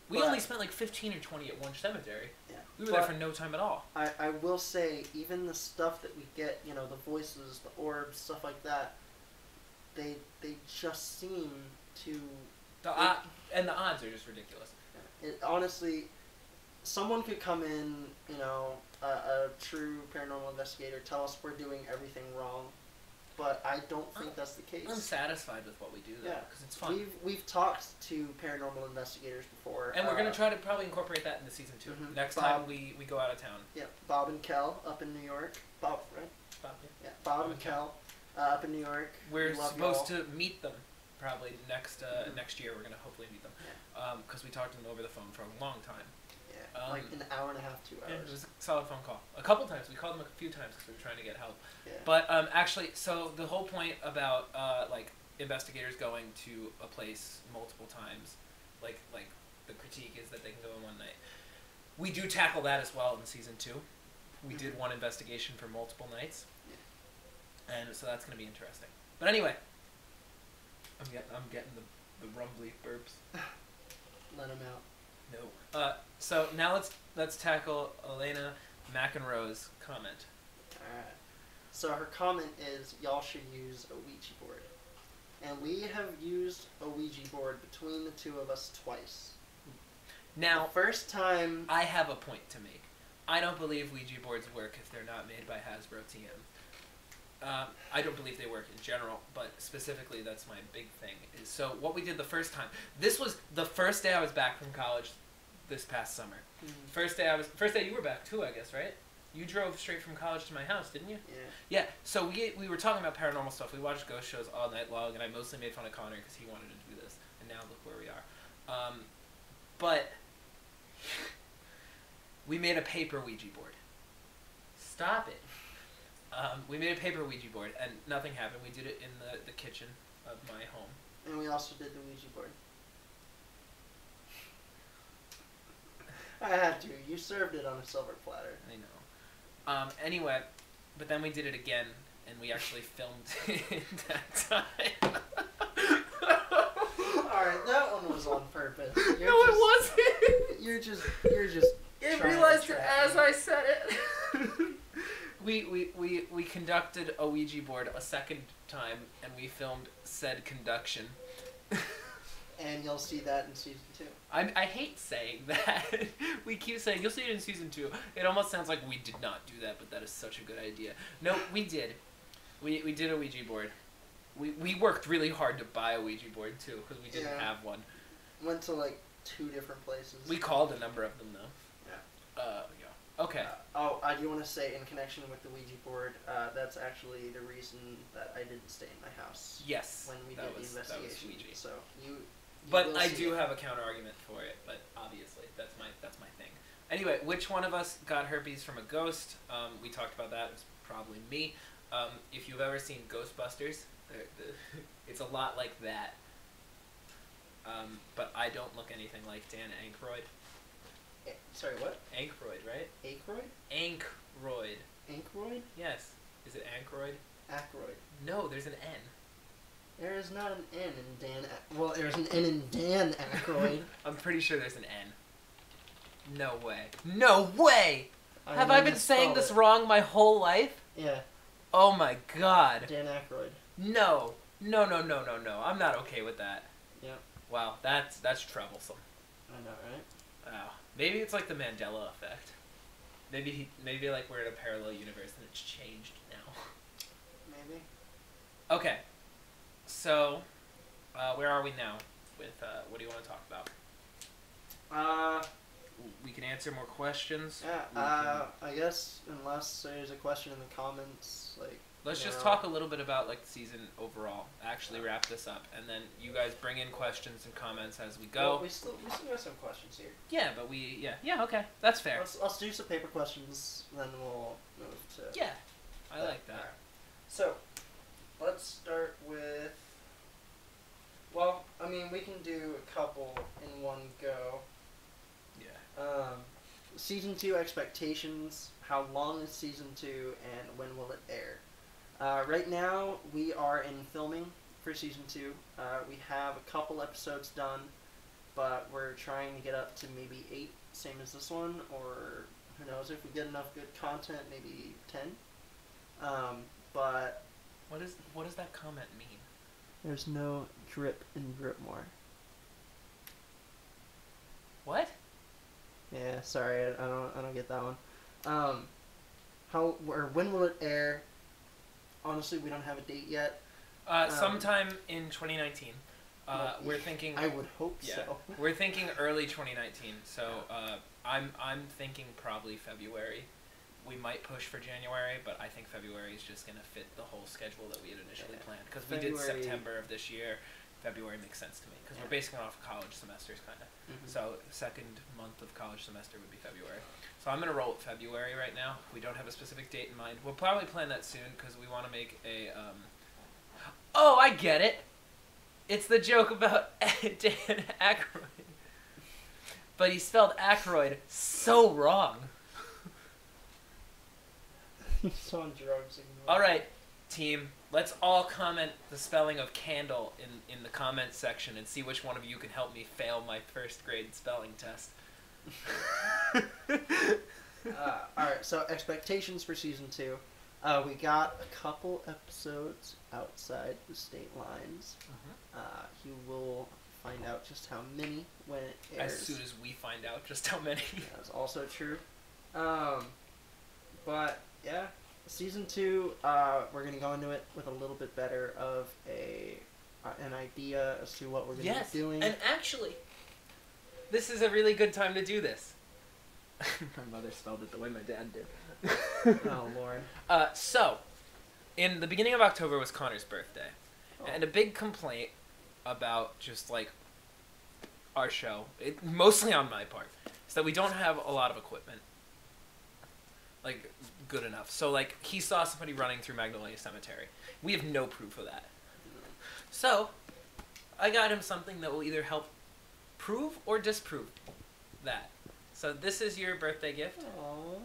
We But- only spent like 15 or 20 at Wunsch Cemetery. Yeah. We were there for no time at all. I will say, even the stuff that we get, you know, the voices, the orbs, stuff like that, they just seem to... And the odds are just ridiculous. It, honestly, someone could come in, you know, a true paranormal investigator, tell us we're doing everything wrong, but I don't think that's the case. I'm satisfied with what we do, though, because it's fun. We've talked to paranormal investigators before. And we're going to try to probably incorporate that into season 2. Mhm. Next Bob, time we go out of town. Yeah, Bob and Kel up in New York. Bob, right? Bob, Yeah, Bob and Kel up in New York. We're Love supposed y'all. to meet them probably next year. We're going to hopefully meet them. Because we talked to them over the phone for a long time. Yeah, like an hour and a half, 2 Yeah, hours. it was a solid phone call. A couple times. We called them a few times because we were trying to get help. Yeah. But actually, so the whole point about like investigators going to a place multiple times, like the critique is that they can go in one night. We do tackle that as well in season 2. We did one investigation for multiple nights, and so that's going to be interesting. But anyway, I'm getting the rumbly burps. Let him out. No. So now let's tackle Elena McEnroe's comment. Alright. So her comment is, y'all should use a Ouija board. And we have used a Ouija board between the two of us twice. Now, The first time... I have a point to make. I don't believe Ouija boards work if they're not made by Hasbro TM. I don't believe they work in general, but specifically that's my big thing. So what we did the first time, this was the first day I was back from college this past summer. First day you were back too, I guess, right? You drove straight from college to my house, didn't you? Yeah. Yeah, so we were talking about paranormal stuff. We watched ghost shows all night long, and I mostly made fun of Connor because he wanted to do this. And now look where we are. But we made a paper Ouija board. Stop it. We made a paper Ouija board, and nothing happened. We did it in the kitchen of my home. And we also did the Ouija board. I had to. You served it on a silver platter. I know. Anyway, but then we did it again, and we actually filmed it that time. Alright, that one was on purpose. It wasn't. You're just I trying realized to it trap as me. I said it. We conducted a Ouija board a second time, and we filmed said conduction. And you'll see that in season 2. I hate saying that. We keep saying, you'll see it in season 2. It almost sounds like we did not do that, but that is such a good idea. No, we did. We did a Ouija board. We worked really hard to buy a Ouija board, too, because we didn't have one. Went to like 2 different places. We called a number of them, though. Yeah. Yeah. Okay. I do want to say, in connection with the Ouija board, that's actually the reason that I didn't stay in my house. Yes. When we did the investigation. Ouija. So you But will I see do it. have a counter argument for it. But obviously, that's my thing. Anyway, which one of us got herpes from a ghost? We talked about that. It was probably me. If you've ever seen Ghostbusters, it's a lot like that. But I don't look anything like Dan Aykroyd. Sorry, what? Aykroyd, right? Aykroyd? Ankroyd. Ankroyd? Yes. Is it Ankroyd? Ackroyd. No, there's an N. There is not an N in Dan. Well, there's an N in Dan Aykroyd. I'm pretty sure there's an N. No way. No way! Have I been saying this wrong my whole life? Yeah. Oh my god. Dan Aykroyd. No. No. I'm not okay with that. Yep. Wow, that's troublesome. I know, right? Wow. Maybe it's like the Mandela effect. Maybe like we're in a parallel universe and it's changed now. Maybe. Okay. So, where are we now with, what do you want to talk about? We can answer more questions. Yeah, I guess unless there's a question in the comments, like... Let's just talk a little bit about, like, the season overall. Actually wrap this up. And then you guys bring in questions and comments as we go. Well, we still got some questions here. Yeah, but yeah, okay. That's fair. Let's do some paper questions, then we'll move to... Yeah, I like that. Alright. So, let's start with... Well, I mean, we can do a couple in one go. Yeah. Season 2 expectations, how long is Season 2, and when will it air? Right now, we are in filming for Season 2. We have a couple episodes done, but we're trying to get up to maybe 8, same as this one, or who knows, if we get enough good content, maybe 10. But... What does that comment mean? There's no drip in Gripmore. What? Yeah, sorry, I don't get that one. When will it air? Honestly, we don't have a date yet. Sometime in 2019. We're thinking. I would hope so. We're thinking early 2019. So I'm thinking probably February. We might push for January, but I think February is just gonna fit the whole schedule that we had initially planned. Because we did September of this year. February makes sense to me because we're basing it off of college semesters, kind of. Mm-hmm. So second month of college semester would be February. So I'm gonna roll with February right now. We don't have a specific date in mind. We'll probably plan that soon because we want to make a. Oh, I get it. It's the joke about Dan Aykroyd. but he spelled Aykroyd so wrong. He's on drugs. All right, team. Let's all comment the spelling of candle in the comment section and see which one of you can help me fail my first grade spelling test. Alright, so expectations for season 2. We got a couple episodes outside the state lines. You will find out just how many when it airs. As soon as we find out just how many. That's also true. But yeah, season 2, we're gonna go into it with a little bit better of an idea as to what we're gonna be doing. And actually, this is a really good time to do this. My mother spelled it the way my dad did. Oh Lord. So, in the beginning of October was Connor's birthday, and a big complaint about just like our show, mostly on my part, is that we don't have a lot of equipment, like good enough. So like he saw somebody running through Magnolia Cemetery. We have no proof of that. So, I got him something that will either help prove or disprove that. So this is your birthday gift. Aww.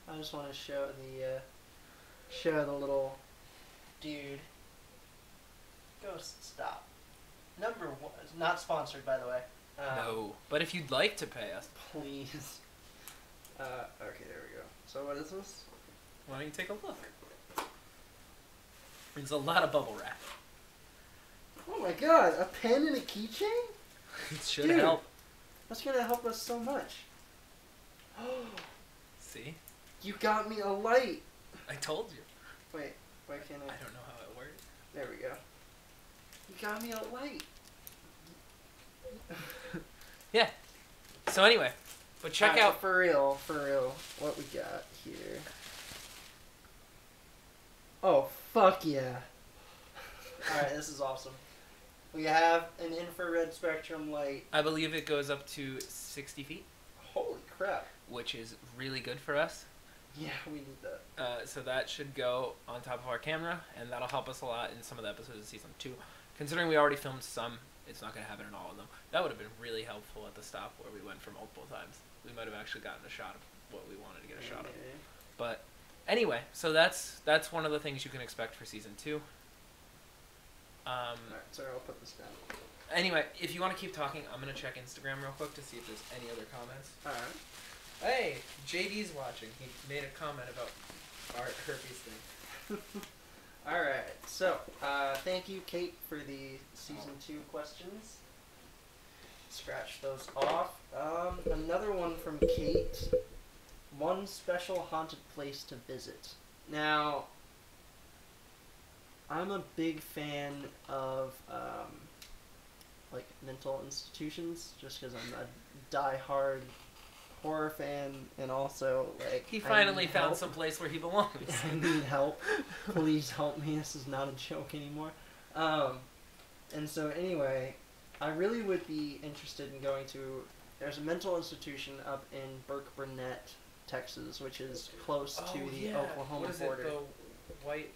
I just want to show the little dude. Ghost, stop. Number 1, not sponsored by the way. No, but if you'd like to pay us, please. Okay, there we go. So what is this? Why don't you take a look? There's a lot of bubble wrap. Oh my god, a pen and a keychain? It should help. That's gonna help us so much. See? You got me a light. I told you. Wait, why can't I? I don't know how it works. There we go. You got me a light. Yeah. So anyway, but check out for real, what we got here. Oh, fuck yeah. Alright, this is awesome. We have an infrared spectrum light. I believe it goes up to 60 feet. Holy crap. Which is really good for us. Yeah, we need that. So that should go on top of our camera, and that'll help us a lot in some of the episodes of season 2. Considering we already filmed some, it's not going to happen in all of them. That would have been really helpful at the stop where we went for multiple times. We might have actually gotten a shot of what we wanted to get a shot of. But anyway, so that's one of the things you can expect for season 2. Alright, sorry, I'll put this down. Anyway, if you want to keep talking, I'm going to check Instagram real quick to see if there's any other comments. Alright. Hey, JD's watching. He made a comment about our herpes thing. Alright, so, thank you, Kate, for the season 2 questions. Scratch those off. Another one from Kate. One special haunted place to visit. Now, I'm a big fan of, like, mental institutions, just because I'm a die-hard horror fan, and also, like, he finally found some place where he belongs. I need help. Please help me. This is not a joke anymore. And so, anyway, I really would be interested in going to... There's a mental institution up in Burke-Burnett, Texas, which is close to the Oklahoma border. The white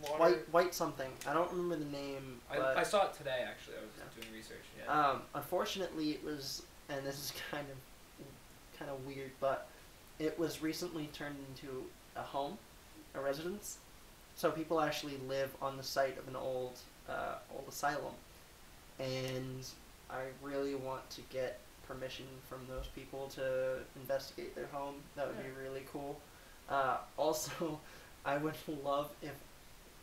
water? White something. I don't remember the name. But, I saw it today, actually. I was doing research. Yeah. Unfortunately, it was, and this is kind of weird, but it was recently turned into a home, a residence. So people actually live on the site of an old asylum, and I really want to get permission from those people to investigate their home. That would be really cool. Also, I would love if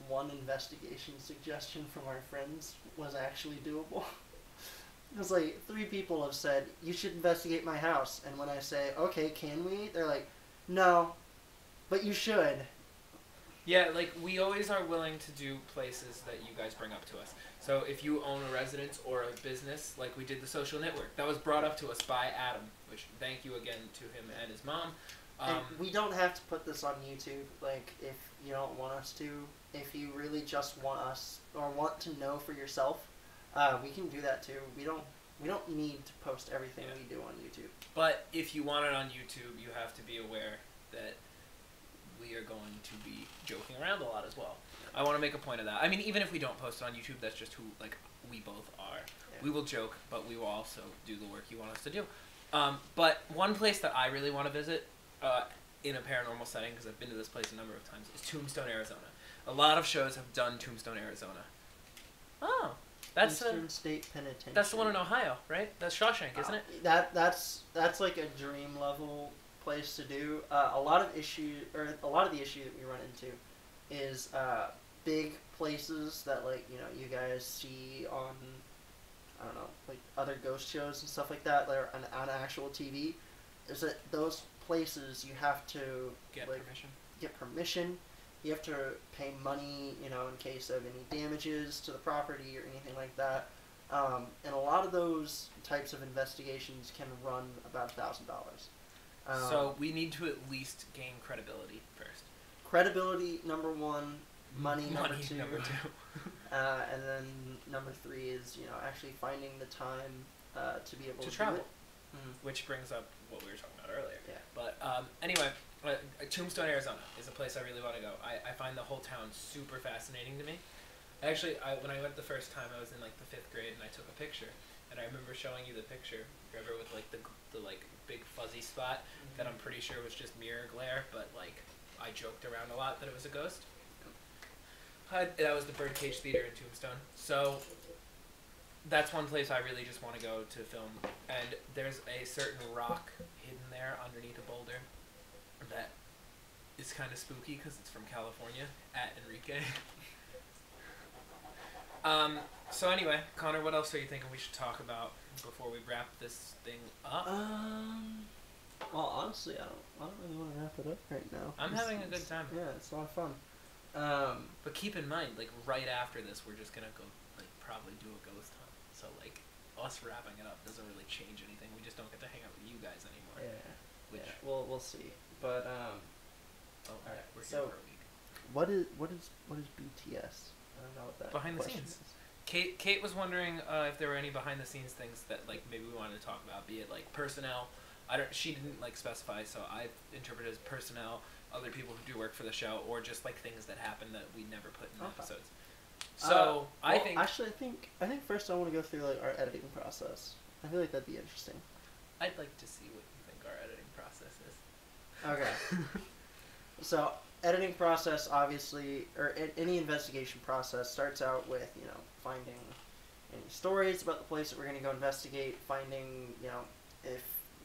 one investigation suggestion from our friends was actually doable. Because, like, 3 people have said, you should investigate my house. And when I say, okay, can we? They're like, no, but you should. Yeah, like, we always are willing to do places that you guys bring up to us. So if you own a residence or a business, like we did the Social Network, that was brought up to us by Adam, which thank you again to him and his mom. And we don't have to put this on YouTube, like, if you don't want us to. If you really just want us, or want to know for yourself, we can do that too. We don't need to post everything we do on YouTube. But if you want it on YouTube, you have to be aware that we are going to be joking around a lot as well. I want to make a point of that. I mean, even if we don't post it on YouTube, that's just who, like, we both are. Yeah. We will joke, but we will also do the work you want us to do. But one place that I really want to visit in a paranormal setting, because I've been to this place a number of times, is Tombstone, Arizona. A lot of shows have done Tombstone, Arizona. Oh, that's Eastern State Penitentiary. that's the one in Ohio, right? That's Shawshank, isn't it? That's like a dream level place to do. A lot of the issue that we run into is big places that, like, you know, you guys see on, I don't know, like other ghost shows and stuff like that are on actual TV. Is that those places you have to Get like permission. get permission. You have to pay money, you know, in case of any damages to the property or anything like that. And a lot of those types of investigations can run about $1,000. So we need to at least gain credibility first. Credibility, number one. Money, number two. And then number three is, you know, actually finding the time to be able to travel. do it. Mm-hmm. Which brings up what we were talking about earlier. Yeah. But anyway, Tombstone, Arizona is a place I really want to go. I find the whole town super fascinating to me. Actually, when I went the first time, I was in like the 5th grade and I took a picture. And I remember showing you the picture, remember, with like the like big fuzzy spot that I'm pretty sure was just mirror glare, but like I joked around a lot that it was a ghost. That was the Birdcage Theater in Tombstone. So that's one place I really just want to go to film. And there's a certain rock hidden there underneath a boulder that is kind of spooky because it's from California, at Enrique. So anyway, Connor, what else are you thinking we should talk about before we wrap this thing up? Well, honestly, I don't really want to wrap it up right now. I'm having a good time. Yeah, it's a lot of fun. But keep in mind, like, right after this, we're just gonna go, like, probably do a ghost hunt. So, like, us wrapping it up doesn't really change anything. We just don't get to hang out with you guys anymore. Yeah. Which, yeah. We'll see. But alright, we're so here for a week. what is BTS? I don't know what that Behind the question scenes. is. Kate was wondering if there were any behind the scenes things that, like, maybe we wanted to talk about, be it like personnel. She didn't like specify, so I interpreted as personnel, other people who do work for the show, or just like things that happen that we never put in the episodes. So I think actually I think first I want to go through like our editing process. I feel like that'd be interesting. I'd like to see what you think our editing process is. Okay. So editing process, obviously, or any investigation process starts out with, you know, finding any stories about the place that we're going to go investigate, finding, you know,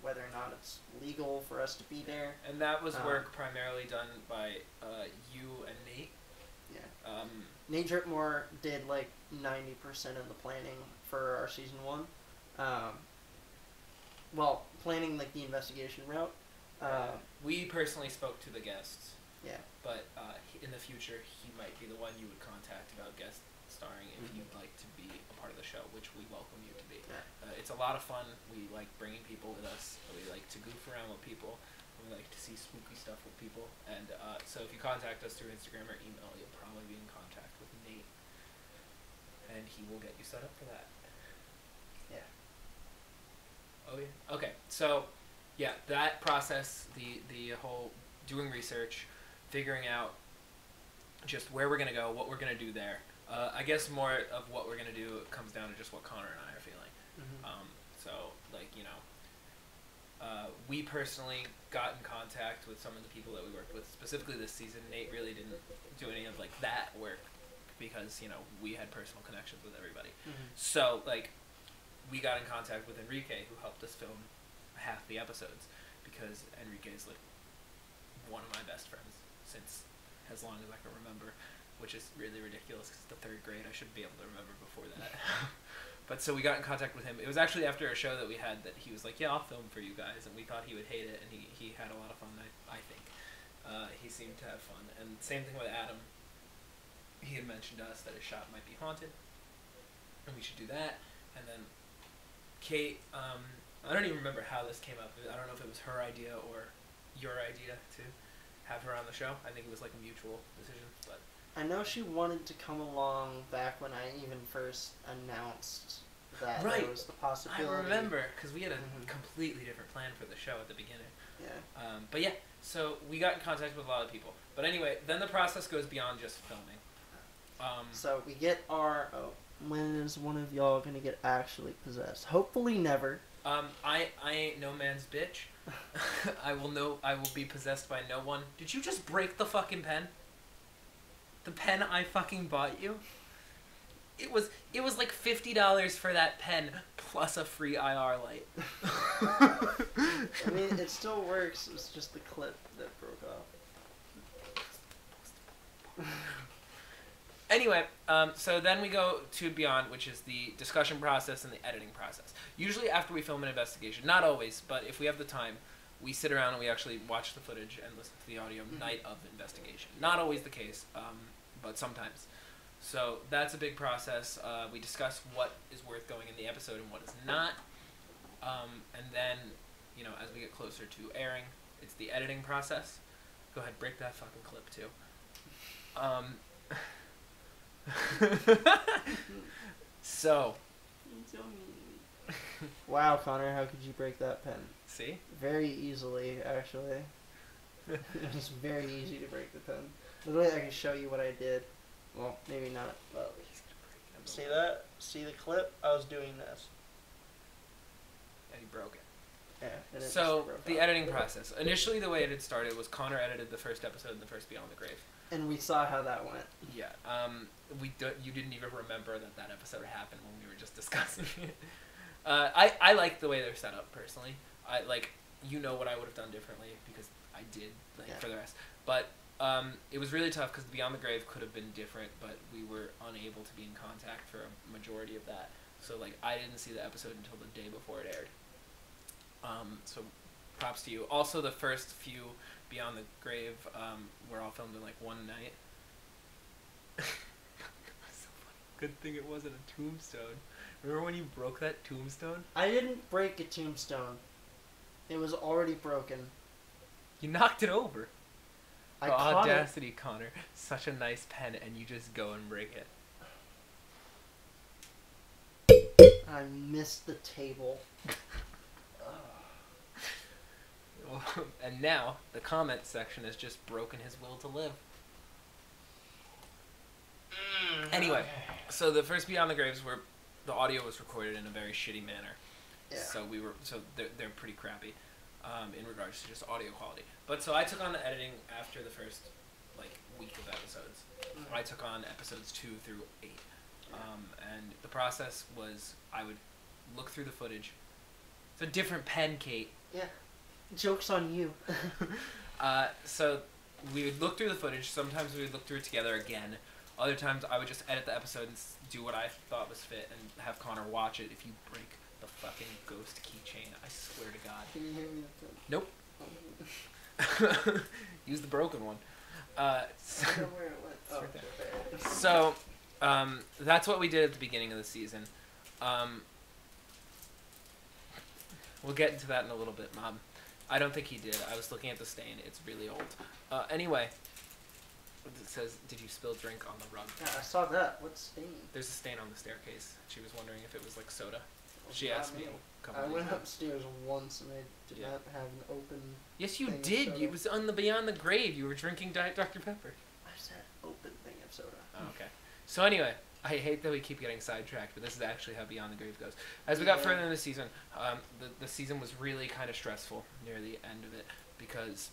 whether or not it's legal for us to be there. And that was work primarily done by you and Nate. Yeah. Nate Dripmore did like 90% of the planning for our season 1. Well, planning like the investigation route. We personally spoke to the guests. Yeah. But in the future, he might be the one you would contact about guest starring if you'd like to be a part of the show, which we welcome you to be. Yeah. It's a lot of fun. We like bringing people with us. We like to goof around with people. We like to see spooky stuff with people. And so if you contact us through Instagram or email, you'll probably be in contact with Nate. And he will get you set up for that. Yeah. Oh, yeah. Okay. So, yeah, that process, the whole doing research, figuring out just where we're going to go, what we're going to do there. I guess more of what we're going to do comes down to just what Connor and I are feeling. Mm-hmm. So, like, you know, we personally got in contact with some of the people that we worked with, specifically this season. Nate really didn't do any of, like, that work because, you know, we had personal connections with everybody. Mm-hmm. So, like, we got in contact with Enrique, who helped us film half the episodes, because Enrique is, like, one of my best friends since as long as I can remember, which is really ridiculous because it's the 3rd grade. I should be able to remember before that. But so we got in contact with him. It was actually after a show that we had that he was like, yeah, I'll film for you guys. And we thought he would hate it, and he had a lot of fun, I think. He seemed to have fun. And same thing with Adam. He had mentioned to us that his shop might be haunted, and we should do that. And then Kate, I don't even remember how this came up. I don't know if it was her idea or your idea to have her on the show. I think it was like a mutual decision, but I know she wanted to come along back when I even first announced that Right. there was the possibility. I remember because we had a Mhm. completely different plan for the show at the beginning. Yeah. But yeah, so we got in contact with a lot of people. But anyway, then the process goes beyond just filming. So we get our. Oh, when is one of y'all gonna get actually possessed? Hopefully never. I ain't no man's bitch. I will be possessed by no one. Did you just break the fucking pen? The pen I fucking bought you? It was like $50 for that pen plus a free IR light. I mean, it still works. It's just the clip that broke off. Anyway, so then we go to Beyond, which is the discussion process and the editing process. Usually after we film an investigation, not always, but if we have the time, we sit around and we actually watch the footage and listen to the audio night of the investigation. Not always the case, but sometimes. So that's a big process. We discuss what is worth going in the episode and what is not. And then, you know, as we get closer to airing, it's the editing process. Go ahead, break that fucking clip too. So. Wow, Connor, how could you break that pen? See? Very easily, actually. It was very easy to break the pen. Literally, I can show you what I did. Well, maybe not. But see that? See the clip? I was doing this. And he broke it. Yeah. And it So, just broke the off. editing process. Initially, the way it had started was Connor edited the first episode and the first Beyond the Grave. And we saw how that went. Yeah. You didn't even remember that episode happened when we were just discussing it. I like the way they're set up personally. I like, you know, what I would have done differently because I did for the rest. But it was really tough because Beyond the Grave could have been different, but we were unable to be in contact for a majority of that. So like, I didn't see the episode until the day before it aired. So props to you. Also, the first few Beyond the Grave were all filmed in like one night. So funny. Good thing it wasn't a tombstone. Remember when you broke that tombstone? I didn't break a tombstone. It was already broken. You knocked it over. I The caught it. audacity, Connor. Such a nice pen, and you just go and break it. I missed the table. And now, the comment section has just broken his will to live. Anyway, so the first Beyond the Graves were, the audio was recorded in a very shitty manner. Yeah. So they're pretty crappy, in regards to just audio quality. But so I took on the editing after the first, like, week of episodes. I took on episodes 2 through 8. And the process was I would look through the footage. It's a different pen, Kate. Yeah. Joke's on you. So we would look through the footage. Sometimes we would look through it together again. Other times I would just edit the episode and do what I thought was fit and have Connor watch it. If you break the fucking ghost keychain, I swear to God. Can you hear me? Nope. Use the broken one. I don't know where it went. Oh, right there. there. So, that's what we did at the beginning of the season. We'll get into that in a little bit, Mom. I don't think he did. I was looking at the stain. It's really old. Anyway, it says, "Did you spill drink on the rug?" Yeah, I saw that. What stain? There's a stain on the staircase. She was wondering if it was like soda. Well, She not asked me me. a couple I days went ago. upstairs once and I did not have an open. Yes, you thing of did. soda. It was on the Beyond the Grave. You were drinking Diet Dr. Pepper. I said open thing of soda. Oh, okay. So anyway, I hate that we keep getting sidetracked, but this is actually how Beyond the Grave goes. As we got Yeah. further in the season, the season was really kind of stressful near the end of it because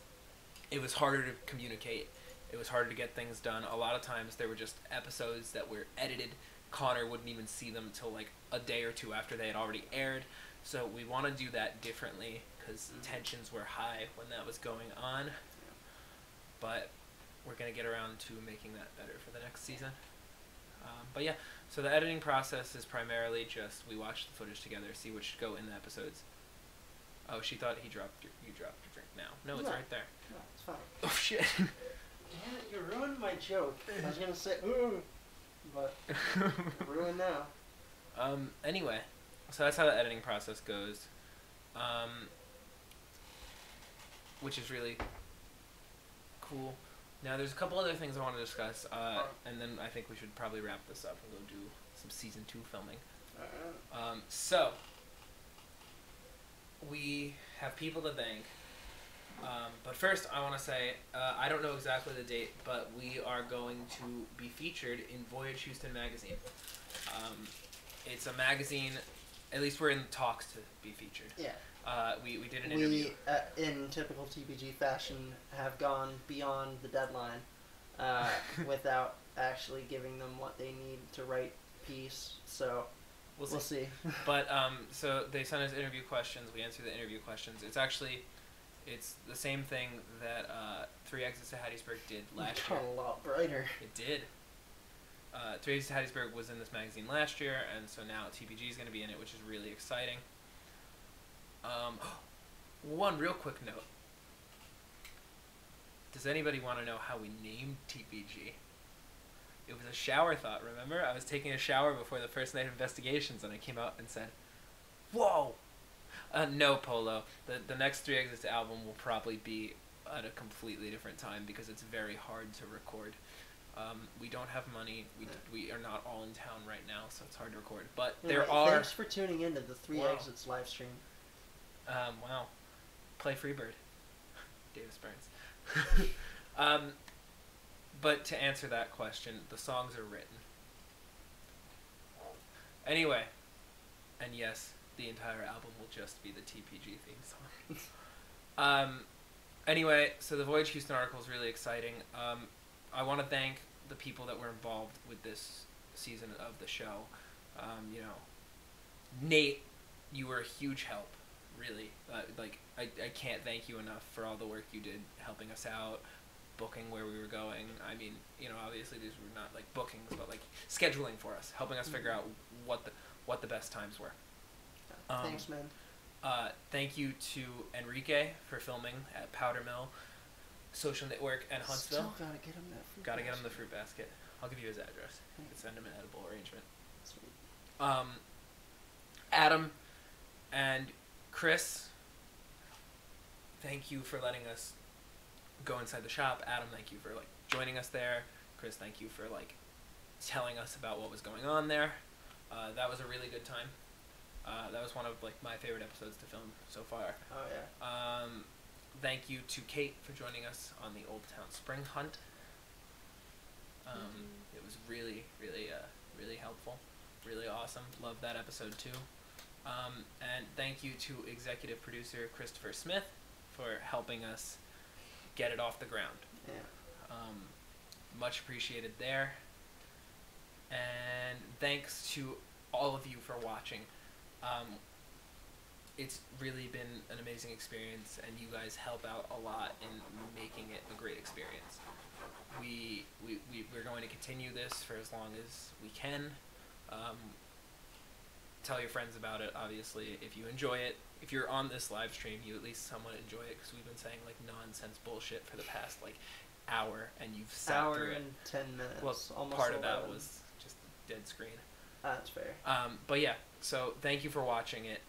it was harder to communicate. It was harder to get things done. A lot of times there were just episodes that were edited. Connor wouldn't even see them until like a day or two after they had already aired. So we want to do that differently because tensions were high when that was going on. But we're going to get around to making that better for the next season. But yeah, so the editing process is primarily just we watch the footage together, see what should go in the episodes. Oh, she thought you dropped your drink now. No, it's No. right there. No, it's fine. Oh shit. Damn it, you ruined my joke. I was gonna say, ooh, but ruined now. Anyway, so that's how the editing process goes. Which is really cool. Now, there's a couple other things I want to discuss, and then I think we should probably wrap this up and go do some season 2 filming. So, we have people to thank. But first, I want to say, I don't know exactly the date, but we are going to be featured in Voyage Houston magazine. It's a magazine at least we're in talks to be featured. Yeah. We did an interview. We, in typical TPG fashion, have gone beyond the deadline without actually giving them what they need to write piece. So we'll see. But so they sent us interview questions. We answered the interview questions. It's the same thing that Three Exits to Hattiesburg did last year. Got a lot brighter. It did. Three Exits to Hattiesburg was in this magazine last year, and so now TPG is going to be in it, which is really exciting. One real quick note. Does anybody want to know how we named TPG? It was a shower thought, remember? I was taking a shower before the first night of investigations, and I came out and said, "Whoa!" No, Polo. The next Three Exits album will probably be at a completely different time because it's very hard to record. We don't have money. We are not all in town right now, so it's hard to record. But there are... Thanks for tuning in to the Three Exits live stream. Wow. Play Freebird. Davis Burns. But to answer that question, the songs are written. Anyway, and yes, the entire album will just be the TPG theme song. Anyway, so the Voyage Houston article is really exciting. I want to thank the people that were involved with this season of the show. Nate, you were a huge help, really. I can't thank you enough for all the work you did helping us out, booking where we were going. I mean, obviously these were not like bookings, but like scheduling for us, helping us figure out what the best times were. Thanks, man. Thank you to Enrique for filming at Powder Mill, Social Network, and Huntsville. Still gotta get him that fruit Gotta get basket. him the fruit basket. I'll give you his address. You can send him an edible arrangement. Sweet. Adam and Chris, thank you for letting us go inside the shop. Adam, thank you for joining us there. Chris, thank you for telling us about what was going on there. That was a really good time. That was one of my favorite episodes to film so far. Oh yeah. Thank you to Kate for joining us on the Old Town Spring Hunt. It was really, really, really helpful. Really awesome. Loved that episode too. And thank you to executive producer Christopher Smith for helping us get it off the ground. Yeah. Much appreciated there. And thanks to all of you for watching. It's really been an amazing experience, and you guys help out a lot in making it a great experience. We're going to continue this for as long as we can. Tell your friends about it, obviously, if you enjoy it. If you're on this live stream, you at least somewhat enjoy it, because we've been saying nonsense bullshit for the past hour, and you've sat through it. Hour and 10 minutes. Well, almost part 11. of that was just dead screen. That's fair. But yeah, so thank you for watching it.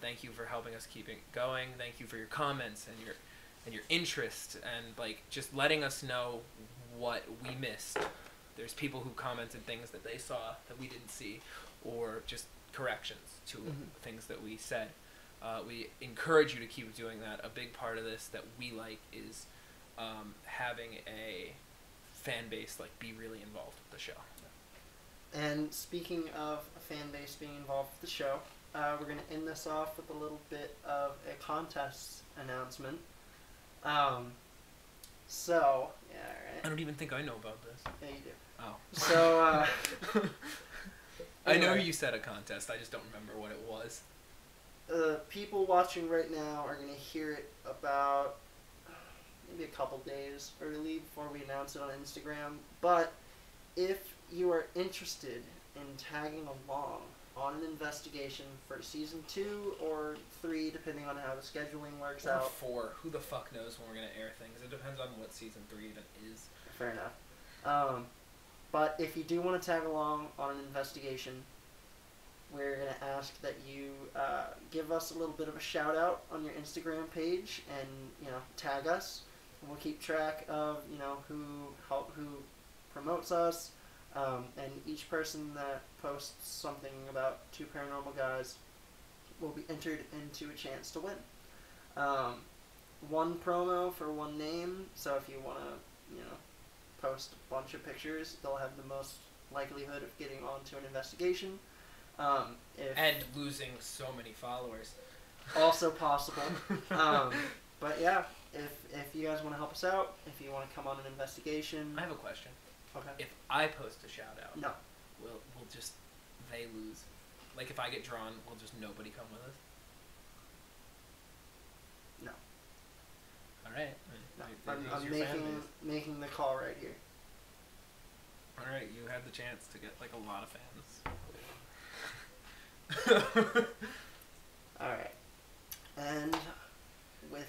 Thank you for helping us keep it going. Thank you for your comments and your interest, and just letting us know what we missed. There's people who commented things that they saw that we didn't see, or just corrections to things that we said. We encourage you to keep doing that. A big part of this that we like is having a fan base be really involved with the show. And speaking of a fan base being involved with the show, we're going to end this off with a little bit of a contest announcement. So, yeah, alright. I don't even think I know about this. Yeah, you do. Oh. So, I know anyway. you said a contest, I just don't remember what it was. People watching right now are going to hear it about maybe a couple days early before we announce it on Instagram. But if you are interested in tagging along on an investigation for season 2 or 3, depending on how the scheduling works Or out. 4. Who the fuck knows when we're going to air things? It depends on what season 3 even is. Fair enough. But if you do want to tag along on an investigation, we're going to ask that you give us a little bit of a shout out on your Instagram page and, tag us. We'll keep track of, who promotes us. And each person that posts something about 2 paranormal guys will be entered into a chance to win. 1 promo for 1 name, so if you want to, post a bunch of pictures, they'll have the most likelihood of getting onto an investigation. And losing so many followers. Also possible. But yeah, if you guys want to help us out, if you want to come on an investigation. I have a question. Okay. If I post a shout out, No. will just they lose? Like if I get drawn, will just nobody come with us? No. All right. No. Who's I'm your fan base? making the call right here. All right, you had the chance to get like a lot of fans. All right. And with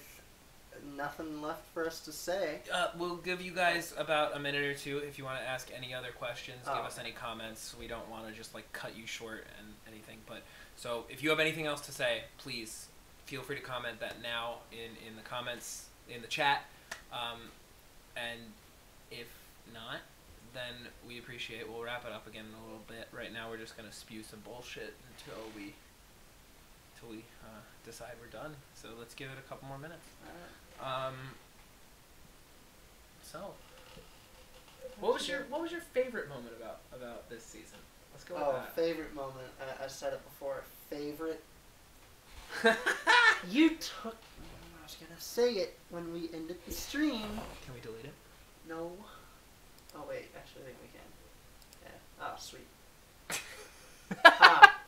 nothing left for us to say. We'll give you guys about a minute or two if you want to ask any other questions. Give us Okay. any comments. We don't want to just like cut you short and anything. But so if you have anything else to say, please feel free to comment that now in the comments in the chat. And if not, then we appreciate. We'll wrap it up again in a little bit. Right now, we're just gonna spew some bullshit until we decide we're done. So let's give it a couple more minutes. So, what was your favorite moment about this season? Let's go with that. Favorite moment. I said it before. Favorite. You took. I was gonna say it when we ended the stream. Can we delete it? No. Oh wait, actually I think we can. Yeah. Oh sweet. Ah.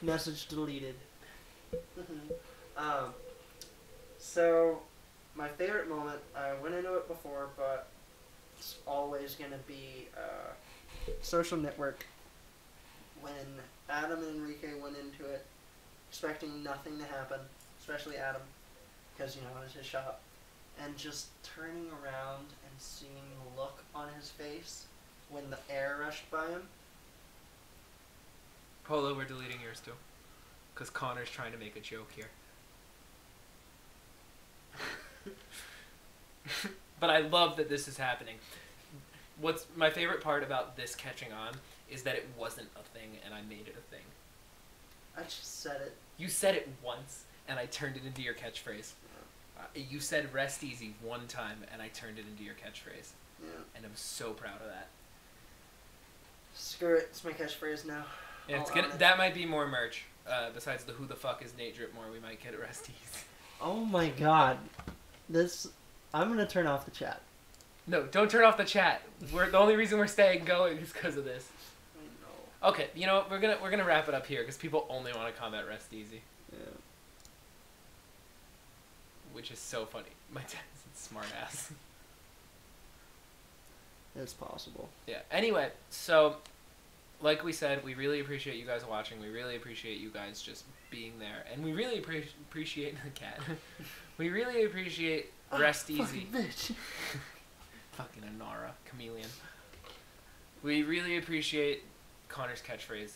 Message deleted. So my favorite moment, I went into it before, but it's always gonna be Social Network. When Adam and Enrique went into it, expecting nothing to happen, especially Adam, because it was his shop, and just turning around and seeing the look on his face when the air rushed by him. Polo, we're deleting yours too, because Connor's trying to make a joke here. But I love that this is happening. What's my favorite part about this catching on is that it wasn't a thing and I made it a thing. I just said it. You said it once and I turned it into your catchphrase. You said rest easy one time and I turned it into your catchphrase. Yeah. And I'm so proud of that. Screw it. It's my catchphrase now. Yeah, I'll own it. that might be more merch. Besides the who the fuck is Nate Dripmore, we might get rest easy. Oh my god. I'm gonna turn off the chat. No, don't turn off the chat. The only reason we're staying going is because of this. I know. Okay, you know what? We're gonna wrap it up here because people only want to comment rest easy, Yeah. which is so funny. My dad's a smart ass. It's possible. Yeah. Anyway, so like we said, we really appreciate you guys watching. We really appreciate you guys just being there, and we really appreciate the cat. We really appreciate rest easy. Fucking bitch. Fucking Anara, chameleon. We really appreciate Connor's catchphrase,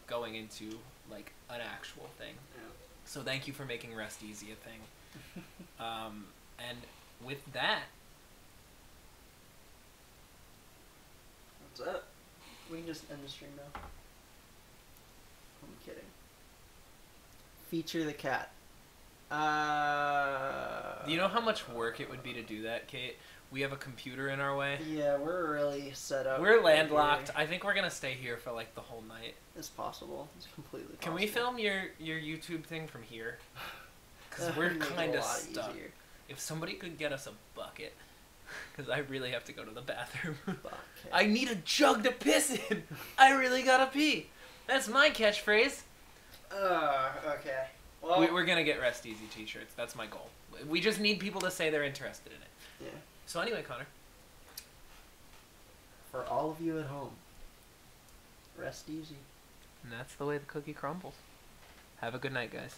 going into like an actual thing. Yeah. So thank you for making rest easy a thing. And with that, What's up? We can just end the stream now. I'm kidding. Feature the cat. do you know how much work it would be to do that, Kate? We have a computer in our way. Yeah, we're really set up. We're right landlocked. here. I think we're gonna stay here for like the whole night. It's possible. It's completely possible. Can we film your YouTube thing from here? Because That'd we're make it a kind of lot stuck. easier. If somebody could get us a bucket, because I really have to go to the bathroom. Bucket. I need a jug to piss in. I really gotta pee. That's my catchphrase. Okay. Well, We're gonna get rest easy t-shirts. That's my goal. We just need people to say they're interested in it. yeah. So anyway, Connor. For all of you at home, rest easy. And that's the way the cookie crumbles. Have a good night, guys.